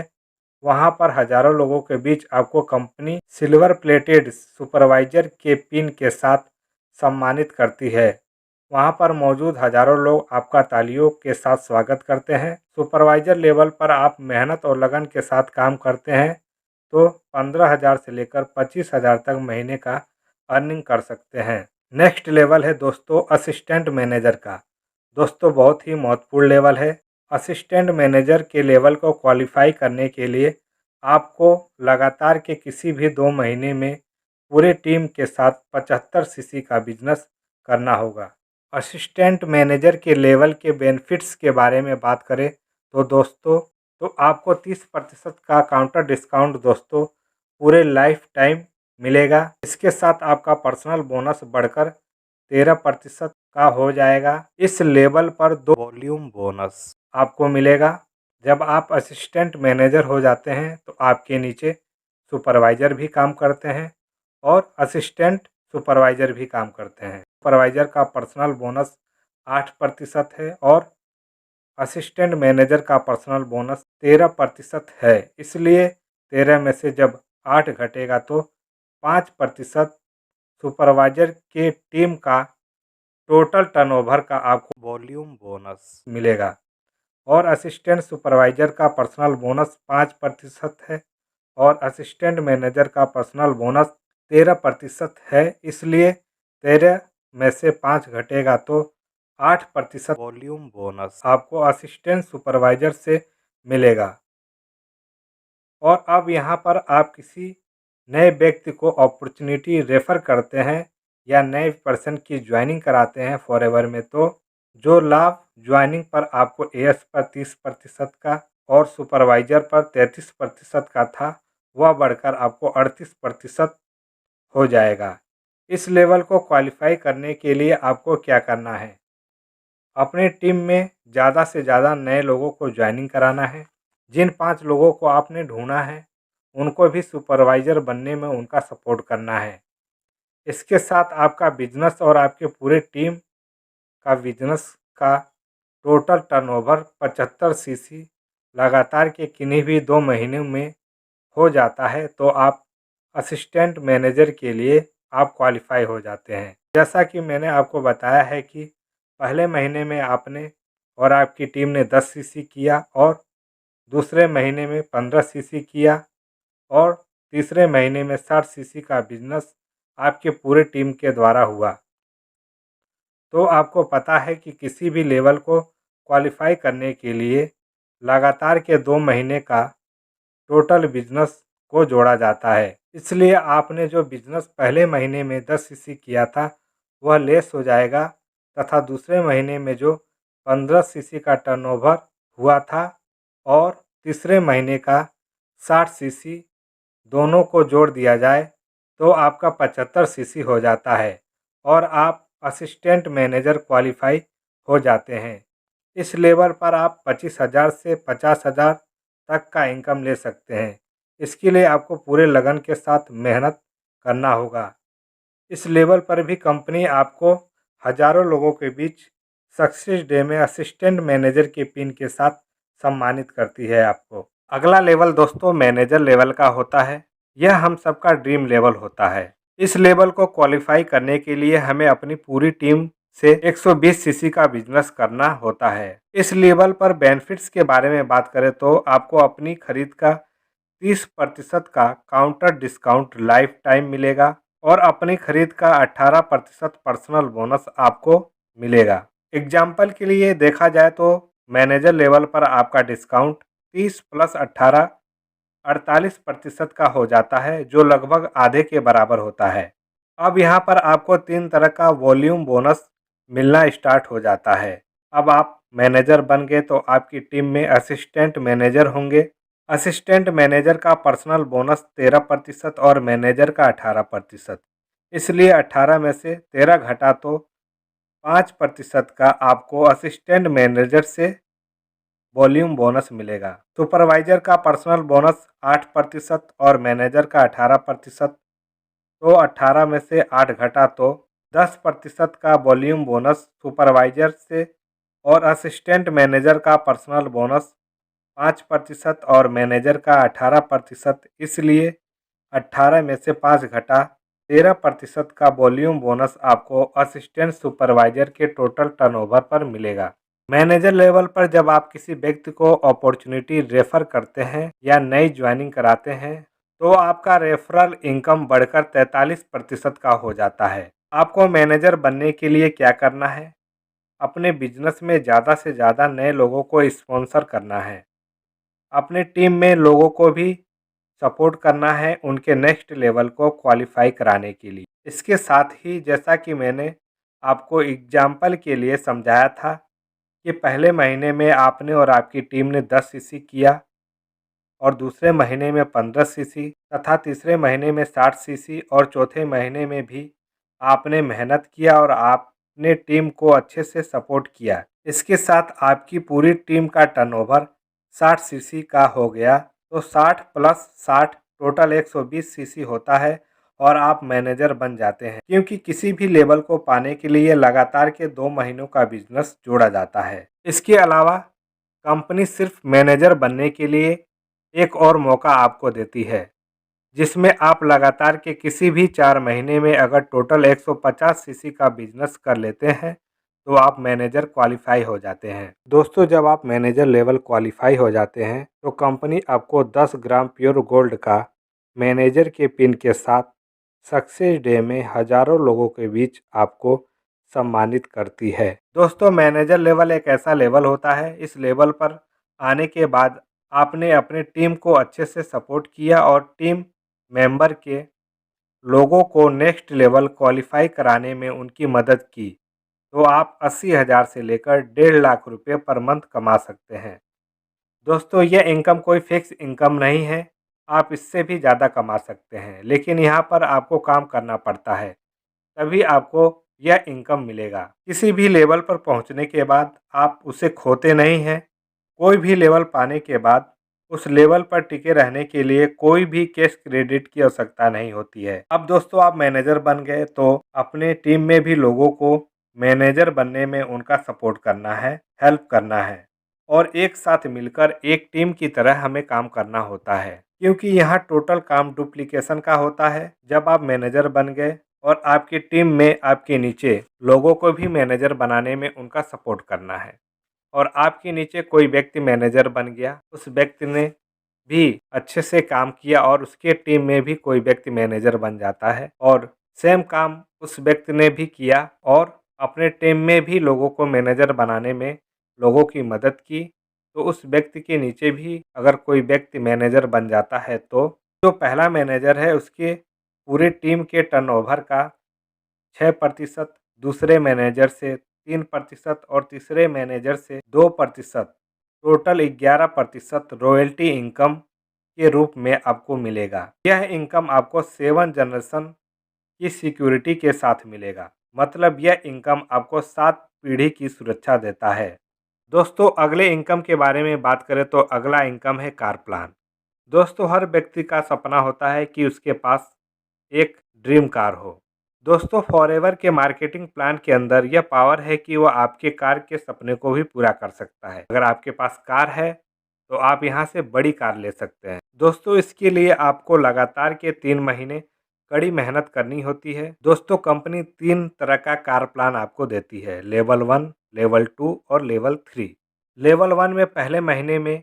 वहाँ पर हज़ारों लोगों के बीच आपको कंपनी सिल्वर प्लेटेड सुपरवाइज़र के पिन के साथ सम्मानित करती है। वहाँ पर मौजूद हज़ारों लोग आपका तालियों के साथ स्वागत करते हैं। सुपरवाइज़र लेवल पर आप मेहनत और लगन के साथ काम करते हैं तो 15,000 से लेकर 25,000 तक महीने का अर्निंग कर सकते हैं। नेक्स्ट लेवल है दोस्तों असिस्टेंट मैनेजर का। दोस्तों, बहुत ही महत्वपूर्ण लेवल है। असिस्टेंट मैनेजर के लेवल को क्वालिफाई करने के लिए आपको लगातार के किसी भी 2 महीने में पूरे टीम के साथ 75 सीसी का बिजनेस करना होगा। असिस्टेंट मैनेजर के लेवल के बेनिफिट्स के बारे में बात करें तो दोस्तों, तो आपको 30% का काउंटर डिस्काउंट दोस्तों पूरे लाइफ टाइम मिलेगा। इसके साथ आपका पर्सनल बोनस बढ़कर 13% का हो जाएगा। इस लेवल पर 2 वॉल्यूम बोनस आपको मिलेगा। जब आप असिस्टेंट मैनेजर हो जाते हैं तो आपके नीचे सुपरवाइज़र भी काम करते हैं और असिस्टेंट सुपरवाइज़र भी काम करते हैं। सुपरवाइज़र का पर्सनल बोनस 8% है और असिस्टेंट मैनेजर का पर्सनल बोनस 13% है। इसलिए 13 में से जब 8 घटेगा तो 5% सुपरवाइज़र के टीम का टोटल टर्नओवर का आपको वॉल्यूम बोनस मिलेगा और असिस्टेंट सुपरवाइज़र का पर्सनल बोनस 5% है और असिस्टेंट मैनेजर का पर्सनल बोनस 13% है। इसलिए 13 में से 5 घटेगा तो 8% वॉल्यूम बोनस आपको असिस्टेंट सुपरवाइज़र से मिलेगा। और अब यहाँ पर आप किसी नए व्यक्ति को अपॉर्चुनिटी रेफ़र करते हैं या नए पर्सन की ज्वाइनिंग कराते हैं फॉरएवर में, तो जो लाभ ज्वाइनिंग पर आपको एएस पर 30% का और सुपरवाइज़र पर 33% का था, वह बढ़कर आपको 38% हो जाएगा। इस लेवल को क्वालिफाई करने के लिए आपको क्या करना है? अपने टीम में ज़्यादा से ज़्यादा नए लोगों को ज्वाइनिंग कराना है। जिन 5 लोगों को आपने ढूंढा है उनको भी सुपरवाइज़र बनने में उनका सपोर्ट करना है। इसके साथ आपका बिजनेस और आपके पूरे टीम का बिजनेस का टोटल टर्नओवर 75 सीसी लगातार के किन्हीं भी 2 महीने में हो जाता है तो आप असिस्टेंट मैनेजर के लिए आप क्वालिफाई हो जाते हैं। जैसा कि मैंने आपको बताया है कि पहले महीने में आपने और आपकी टीम ने 10 सीसी किया और दूसरे महीने में 15 सीसी किया और तीसरे महीने में 60 सीसी का बिजनेस आपके पूरे टीम के द्वारा हुआ। तो आपको पता है कि किसी भी लेवल को क्वालिफाई करने के लिए लगातार के 2 महीने का टोटल बिजनेस को जोड़ा जाता है। इसलिए आपने जो बिजनेस पहले महीने में 10 सीसी किया था वह लेस हो जाएगा तथा दूसरे महीने में जो 15 सीसी का टर्नओवर हुआ था और तीसरे महीने का 60 सीसी दोनों को जोड़ दिया जाए तो आपका 75 सीसी हो जाता है और आप असिस्टेंट मैनेजर क्वालिफाई हो जाते हैं। इस लेवल पर आप 25,000 से 50,000 तक का इनकम ले सकते हैं। इसके लिए आपको पूरे लगन के साथ मेहनत करना होगा। इस लेवल पर भी कंपनी आपको हज़ारों लोगों के बीच सक्सेस डे में असिस्टेंट मैनेजर के पिन के साथ सम्मानित करती है आपको। अगला लेवल दोस्तों मैनेजर लेवल का होता है। यह हम सबका ड्रीम लेवल होता है। इस लेवल को क्वालिफाई करने के लिए हमें अपनी पूरी टीम से 120 सीसी का बिजनेस करना होता है। इस लेवल पर बेनिफिट्स के बारे में बात करें तो आपको अपनी खरीद का 30% का काउंटर डिस्काउंट लाइफ टाइम मिलेगा और अपनी खरीद का 18% पर्सनल बोनस आपको मिलेगा। एग्जाम्पल के लिए देखा जाए तो मैनेजर लेवल पर आपका डिस्काउंट 30 प्लस 18 48% का हो जाता है जो लगभग आधे के बराबर होता है। अब यहाँ पर आपको 3 तरह का वॉल्यूम बोनस मिलना स्टार्ट हो जाता है। अब आप मैनेजर बन गए तो आपकी टीम में असिस्टेंट मैनेजर होंगे। असिस्टेंट मैनेजर का पर्सनल बोनस 13% और मैनेजर का 18%। इसलिए 18 में से 13 घटा तो 5% का आपको असिस्टेंट मैनेजर से वॉल्यूम बोनस मिलेगा। सुपरवाइजर का पर्सनल बोनस 8% और मैनेजर का 18%। तो 18 में से 8 घटा तो 10% का वॉल्यूम बोनस सुपरवाइजर से और असिस्टेंट मैनेजर का पर्सनल बोनस 5% और मैनेजर का 18%। इसलिए 18 में से 5 घटा 13% का वॉल्यूम बोनस आपको असिस्टेंट सुपरवाइजर के टोटल टर्नओवर पर मिलेगा। मैनेजर लेवल पर जब आप किसी व्यक्ति को अपॉर्चुनिटी रेफर करते हैं या नई ज्वाइनिंग कराते हैं तो आपका रेफरल इनकम बढ़कर 43% का हो जाता है। आपको मैनेजर बनने के लिए क्या करना है? अपने बिजनेस में ज़्यादा से ज़्यादा नए लोगों को स्पॉन्सर करना है। अपने टीम में लोगों को भी सपोर्ट करना है उनके नेक्स्ट लेवल को क्वालिफाई कराने के लिए। इसके साथ ही जैसा कि मैंने आपको एग्जाम्पल के लिए समझाया था कि पहले महीने में आपने और आपकी टीम ने 10 सीसी किया और दूसरे महीने में 15 सीसी तथा तीसरे महीने में 60 सीसी और चौथे महीने में भी आपने मेहनत किया और आपने टीम को अच्छे से सपोर्ट किया। इसके साथ आपकी पूरी टीम का टर्नओवर 60 सीसी का हो गया, तो 60 प्लस 60 टोटल 120 सीसी होता है और आप मैनेजर बन जाते हैं, क्योंकि किसी भी लेवल को पाने के लिए लगातार के 2 महीनों का बिजनेस जोड़ा जाता है। इसके अलावा कंपनी सिर्फ मैनेजर बनने के लिए एक और मौका आपको देती है, जिसमें आप लगातार के किसी भी 4 महीने में अगर टोटल 150 सीसी का बिजनेस कर लेते हैं तो आप मैनेजर क्वालिफाई हो जाते हैं। दोस्तों, जब आप मैनेजर लेवल क्वालिफाई हो जाते हैं तो कंपनी आपको 10 ग्राम प्योर गोल्ड का मैनेजर के पिन के साथ सक्सेस डे में हजारों लोगों के बीच आपको सम्मानित करती है। दोस्तों, मैनेजर लेवल एक ऐसा लेवल होता है, इस लेवल पर आने के बाद आपने अपनी टीम को अच्छे से सपोर्ट किया और टीम मेंबर के लोगों को नेक्स्ट लेवल क्वालिफाई कराने में उनकी मदद की, तो आप 80,000 से लेकर 1.5 लाख रुपये पर मंथ कमा सकते हैं। दोस्तों, यह इनकम कोई फिक्स इनकम नहीं है, आप इससे भी ज़्यादा कमा सकते हैं, लेकिन यहाँ पर आपको काम करना पड़ता है, तभी आपको यह इनकम मिलेगा। किसी भी लेवल पर पहुँचने के बाद आप उसे खोते नहीं हैं। कोई भी लेवल पाने के बाद उस लेवल पर टिके रहने के लिए कोई भी कैश क्रेडिट की आवश्यकता नहीं होती है। अब दोस्तों, आप मैनेजर बन गए तो अपने टीम में भी लोगों को मैनेजर बनने में उनका सपोर्ट करना है, हेल्प करना है और एक साथ मिलकर एक टीम की तरह हमें काम करना होता है, क्योंकि यहाँ टोटल काम डुप्लीकेशन का होता है। जब आप मैनेजर बन गए और आपकी टीम में आपके नीचे लोगों को भी मैनेजर बनाने में उनका सपोर्ट करना है और आपके नीचे कोई व्यक्ति मैनेजर बन गया, उस व्यक्ति ने भी अच्छे से काम किया और उसके टीम में भी कोई व्यक्ति मैनेजर बन जाता है और सेम काम उस व्यक्ति ने भी किया और अपने टीम में भी लोगों को मैनेजर बनाने में लोगों की मदद की, तो उस व्यक्ति के नीचे भी अगर कोई व्यक्ति मैनेजर बन जाता है तो जो पहला मैनेजर है उसके पूरे टीम के टर्नओवर का 6%, दूसरे मैनेजर से 3% और तीसरे मैनेजर से 2%, टोटल 11% रॉयल्टी इनकम के रूप में आपको मिलेगा। यह इनकम आपको 7 जनरेशन की सिक्योरिटी के साथ मिलेगा, मतलब यह इनकम आपको 7 पीढ़ी की सुरक्षा देता है। दोस्तों, अगले इनकम के बारे में बात करें तो अगला इनकम है कार प्लान। दोस्तों, हर व्यक्ति का सपना होता है कि उसके पास एक ड्रीम कार हो। दोस्तों, फॉरएवर के मार्केटिंग प्लान के अंदर यह पावर है कि वह आपके कार के सपने को भी पूरा कर सकता है। अगर आपके पास कार है तो आप यहां से बड़ी कार ले सकते हैं। दोस्तों, इसके लिए आपको लगातार के 3 महीने कड़ी मेहनत करनी होती है। दोस्तों, कंपनी 3 तरह का कार प्लान आपको देती है, लेवल 1, लेवल 2 और लेवल 3। लेवल 1 में पहले महीने में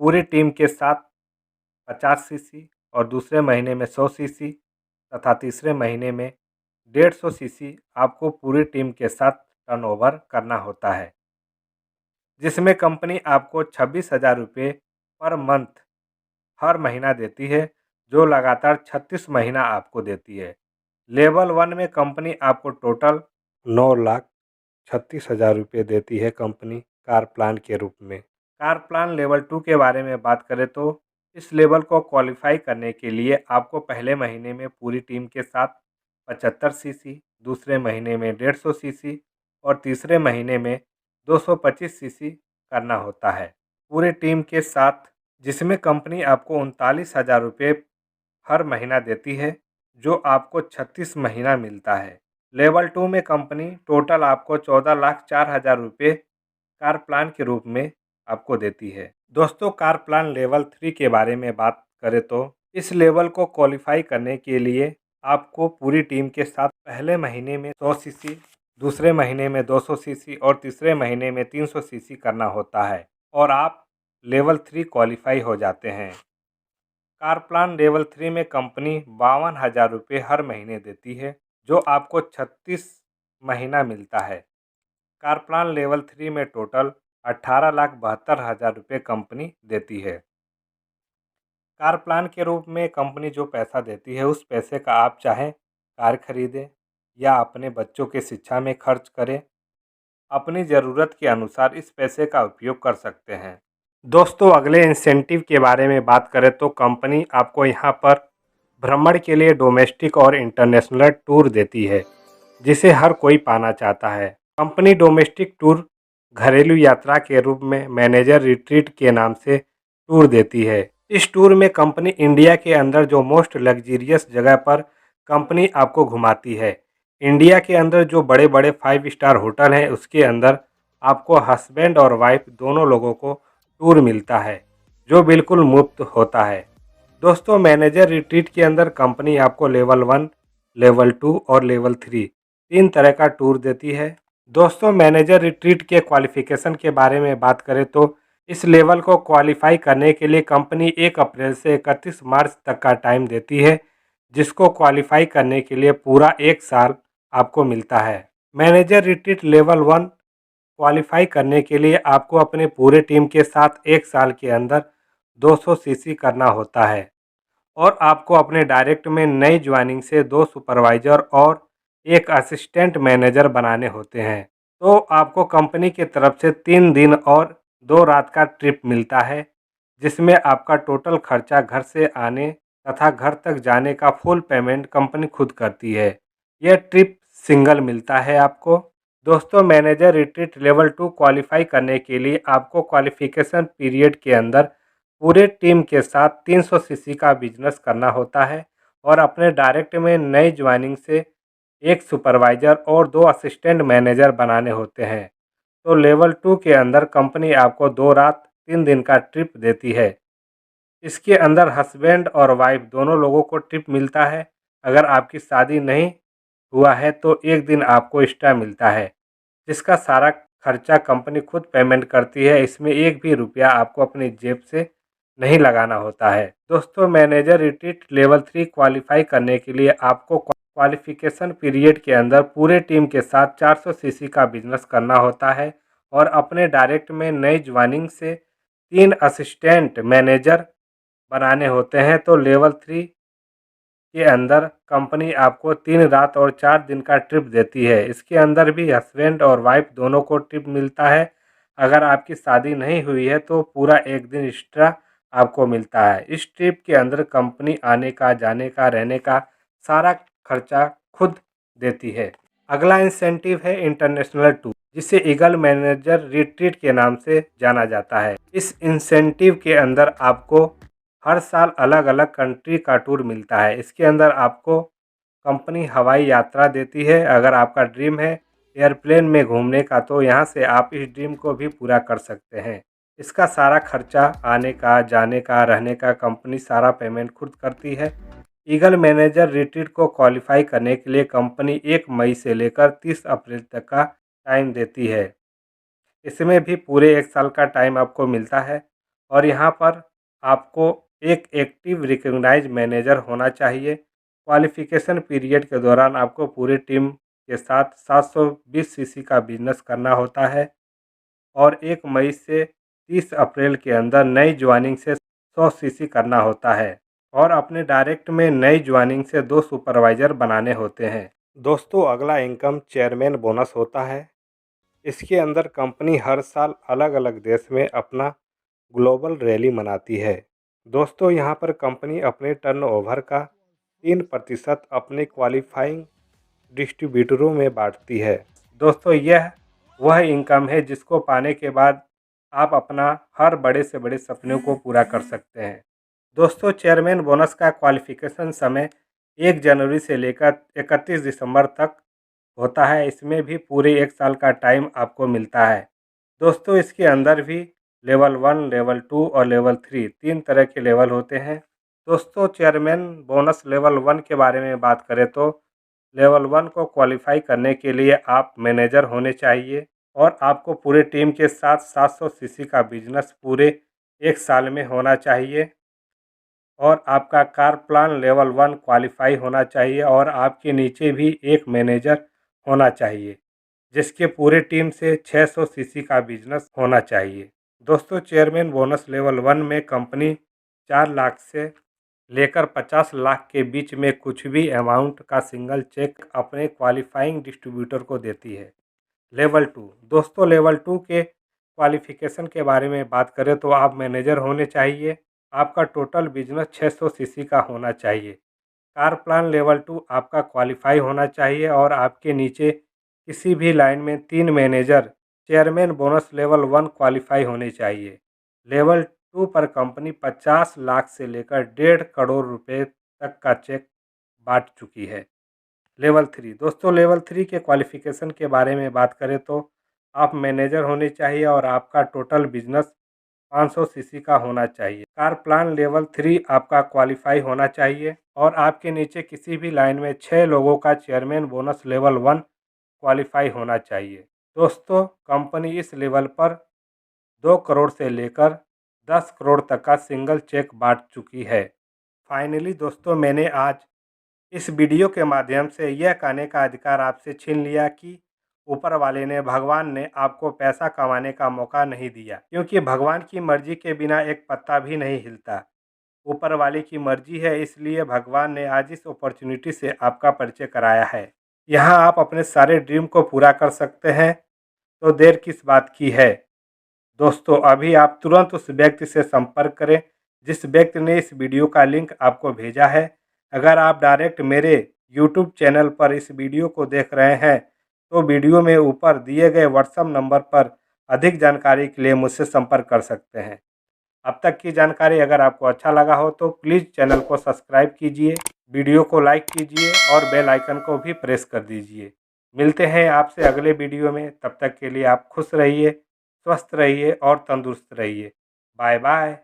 पूरी टीम के साथ 50 सीसी और दूसरे महीने में 100 सीसी तथा तीसरे महीने में 150 सीसी आपको पूरी टीम के साथ टर्नओवर करना होता है, जिसमें कंपनी आपको 26,000 रुपये पर मंथ हर महीना देती है, जो लगातार 36 महीना आपको देती है। लेवल 1 में कंपनी आपको टोटल 9,36,000 रुपये देती है कंपनी कार प्लान के रूप में। कार प्लान लेवल 2 के बारे में बात करें तो इस लेवल को क्वालिफाई करने के लिए आपको पहले महीने में पूरी टीम के साथ 75 सीसी, दूसरे महीने में 150 सीसी और तीसरे महीने में 225 सीसी करना होता है पूरी टीम के साथ, जिसमें कंपनी आपको 39,000 रुपये हर महीना देती है, जो आपको 36 महीना मिलता है। लेवल 2 में कंपनी टोटल आपको 14,04,000 रुपये कार प्लान के रूप में आपको देती है। दोस्तों, कार प्लान लेवल 3 के बारे में बात करें तो इस लेवल को क्वालिफाई करने के लिए आपको पूरी टीम के साथ पहले महीने में 100 सीसी, दूसरे महीने में 200 सीसी और तीसरे महीने में 300 सीसी करना होता है और आप लेवल 3 क्वालिफाई हो जाते हैं। कार प्लान लेवल 3 में कंपनी 52,000 रुपये हर महीने देती है, जो आपको 36 महीना मिलता है। कार प्लान लेवल 3 में टोटल 18,72,000 रुपये कंपनी देती है। कार प्लान के रूप में कंपनी जो पैसा देती है उस पैसे का आप चाहें कार खरीदें या अपने बच्चों के शिक्षा में खर्च करें। अपनी ज़रूरत के अनुसार इस पैसे का उपयोग कर सकते हैं। दोस्तों, अगले इंसेंटिव के बारे में बात करें तो कंपनी आपको यहाँ पर भ्रमण के लिए डोमेस्टिक और इंटरनेशनल टूर देती है, जिसे हर कोई पाना चाहता है। कंपनी डोमेस्टिक टूर घरेलू यात्रा के रूप में मैनेजर रिट्रीट के नाम से टूर देती है। इस टूर में कंपनी इंडिया के अंदर जो मोस्ट लग्जरियस जगह पर कंपनी आपको घुमाती है। इंडिया के अंदर जो बड़े बड़े 5 स्टार होटल हैं, उसके अंदर आपको हस्बैंड और वाइफ दोनों लोगों को टूर मिलता है, जो बिल्कुल मुफ्त होता है। दोस्तों, मैनेजर रिट्रीट के अंदर कंपनी आपको लेवल 1, लेवल 2 और लेवल 3 तीन तरह का टूर देती है। दोस्तों, मैनेजर रिट्रीट के क्वालिफिकेशन के बारे में बात करें तो इस लेवल को क्वालिफाई करने के लिए कंपनी 1 अप्रैल से 31 मार्च तक का टाइम देती है, जिसको क्वालिफाई करने के लिए पूरा 1 साल आपको मिलता है। मैनेजर रिट्रीट लेवल 1 क्वालिफाई करने के लिए आपको अपने पूरे टीम के साथ 1 साल के अंदर 200 सीसी करना होता है और आपको अपने डायरेक्ट में नई ज्वाइनिंग से 2 सुपरवाइजर और 1 असिस्टेंट मैनेजर बनाने होते हैं। तो आपको कंपनी की तरफ से 3 दिन और 2 रात का ट्रिप मिलता है, जिसमें आपका टोटल खर्चा घर से आने तथा घर तक जाने का फुल पेमेंट कंपनी खुद करती है। यह ट्रिप सिंगल मिलता है आपको। दोस्तों, मैनेजर रिट्रीट लेवल 2 क्वालिफाई करने के लिए आपको क्वालिफिकेशन पीरियड के अंदर पूरे टीम के साथ 300 सीसी का बिजनेस करना होता है और अपने डायरेक्ट में नई ज्वाइनिंग से 1 सुपरवाइजर और 2 असिस्टेंट मैनेजर बनाने होते हैं। तो लेवल 2 के अंदर कंपनी आपको 2 रात 3 दिन का ट्रिप देती है। इसके अंदर हस्बैंड और वाइफ दोनों लोगों को ट्रिप मिलता है। अगर आपकी शादी नहीं हुआ है तो 1 दिन आपको एक्स्ट्रा मिलता है, जिसका सारा खर्चा कंपनी खुद पेमेंट करती है। इसमें 1 भी रुपया आपको अपनी जेब से नहीं लगाना होता है। दोस्तों, मैनेजर रिट्रीट लेवल 3 क्वालिफाई करने के लिए आपको क्वालिफिकेशन पीरियड के अंदर पूरे टीम के साथ 400 सीसी का बिजनेस करना होता है और अपने डायरेक्ट में नई ज्वाइनिंग से 3 असिस्टेंट मैनेजर बनाने होते हैं। तो लेवल 3 के अंदर कंपनी आपको 3 रात और 4 दिन का ट्रिप देती है। इसके अंदर भी हस्बैंड और वाइफ दोनों को ट्रिप मिलता है। अगर आपकी शादी नहीं हुई है तो पूरा 1 दिन एक्स्ट्रा आपको मिलता है। इस ट्रिप के अंदर कंपनी आने का, जाने का, रहने का सारा खर्चा खुद देती है। अगला इंसेंटिव है इंटरनेशनल टूर, जिसे ईगल मैनेजर रिट्रीट के नाम से जाना जाता है। इस इंसेंटिव के अंदर आपको हर साल अलग अलग कंट्री का टूर मिलता है। इसके अंदर आपको कंपनी हवाई यात्रा देती है। अगर आपका ड्रीम है एयरप्लेन में घूमने का तो यहाँ से आप इस ड्रीम को भी पूरा कर सकते हैं। इसका सारा खर्चा आने का, जाने का, रहने का कंपनी सारा पेमेंट खुद करती है। ईगल मैनेजर रिट्रीट को क्वालिफाई करने के लिए कंपनी 1 मई से लेकर 30 अप्रैल तक का टाइम देती है। इसमें भी पूरे 1 साल का टाइम आपको मिलता है और यहाँ पर आपको एक एक्टिव रिकॉग्नाइज मैनेजर होना चाहिए। क्वालिफिकेशन पीरियड के दौरान आपको पूरी टीम के साथ 720 सीसी का बिजनेस करना होता है और 1 मई से 30 अप्रैल के अंदर नई ज्वाइनिंग से 100 सीसी करना होता है और अपने डायरेक्ट में नई ज्वाइनिंग से 2 सुपरवाइजर बनाने होते हैं। दोस्तों, अगला इनकम चेयरमैन बोनस होता है। इसके अंदर कंपनी हर साल अलग अलग देश में अपना ग्लोबल रैली मनाती है। दोस्तों, यहाँ पर कंपनी अपने टर्नओवर का 3% अपने क्वालिफाइंग डिस्ट्रीब्यूटरों में बांटती है। दोस्तों, यह वह इनकम है जिसको पाने के बाद आप अपना हर बड़े से बड़े सपने को पूरा कर सकते हैं। दोस्तों, चेयरमैन बोनस का क्वालिफिकेशन समय 1 जनवरी से लेकर 31 दिसंबर तक होता है। इसमें भी पूरे 1 साल का टाइम आपको मिलता है। दोस्तों, इसके अंदर भी लेवल 1, लेवल 2 और लेवल 3 तीन तरह के लेवल होते हैं। दोस्तों, चेयरमैन बोनस लेवल 1 के बारे में बात करें तो लेवल 1 को क्वालिफाई करने के लिए आप मैनेजर होने चाहिए और आपको पूरे टीम के साथ 700 सीसी का बिजनेस पूरे 1 साल में होना चाहिए और आपका कार प्लान लेवल 1 क्वालिफाई होना चाहिए और आपके नीचे भी एक मैनेजर होना चाहिए, जिसके पूरे टीम से 600 सीसी का बिजनेस होना चाहिए। दोस्तों, चेयरमैन बोनस लेवल 1 में कंपनी 4 लाख से लेकर 50 लाख के बीच में कुछ भी अमाउंट का सिंगल चेक अपने क्वालिफाइंग डिस्ट्रीब्यूटर को देती है। लेवल 2 दोस्तों, लेवल 2 के क्वालिफिकेशन के बारे में बात करें तो आप मैनेजर होने चाहिए। आपका टोटल बिजनेस 600 सीसी का होना चाहिए। कार प्लान लेवल 2 आपका क्वालिफाई होना चाहिए और आपके नीचे किसी भी लाइन में 3 manager chairman bonus level 1 qualify होने चाहिए। लेवल 2 पर कंपनी 50 लाख से लेकर 1.5 करोड़ रुपए तक का चेक बांट चुकी है। लेवल 3 दोस्तों, लेवल 3 के क्वालिफिकेशन के बारे में बात करें तो आप मैनेजर होने चाहिए और आपका टोटल बिजनेस 500 सीसी का होना चाहिए। कार प्लान लेवल 3 आपका क्वालिफाई होना चाहिए और आपके नीचे किसी भी लाइन में 6 लोगों का चेयरमैन बोनस लेवल 1 क्वालिफाई होना चाहिए। दोस्तों, कंपनी इस लेवल पर 2 करोड़ से लेकर 10 करोड़ तक का सिंगल चेक बांट चुकी है। फाइनली दोस्तों, मैंने आज इस वीडियो के माध्यम से यह कहने का अधिकार आपसे छीन लिया कि ऊपर वाले ने, भगवान ने आपको पैसा कमाने का मौका नहीं दिया, क्योंकि भगवान की मर्जी के बिना एक पत्ता भी नहीं हिलता। ऊपर वाले की मर्जी है, इसलिए भगवान ने आज इस अपॉर्चुनिटी से आपका परिचय कराया है। यहाँ आप अपने सारे ड्रीम को पूरा कर सकते हैं, तो देर किस बात की है। दोस्तों, अभी आप तुरंत उस व्यक्ति से संपर्क करें जिस व्यक्ति ने इस वीडियो का लिंक आपको भेजा है। अगर आप डायरेक्ट मेरे YouTube चैनल पर इस वीडियो को देख रहे हैं तो वीडियो में ऊपर दिए गए व्हाट्सएप नंबर पर अधिक जानकारी के लिए मुझसे संपर्क कर सकते हैं। अब तक की जानकारी अगर आपको अच्छा लगा हो तो प्लीज़ चैनल को सब्सक्राइब कीजिए, वीडियो को लाइक कीजिए और बेल आइकन को भी प्रेस कर दीजिए। मिलते हैं आपसे अगले वीडियो में, तब तक के लिए आप खुश रहिए, स्वस्थ रहिए और तंदुरुस्त रहिए। Bye bye.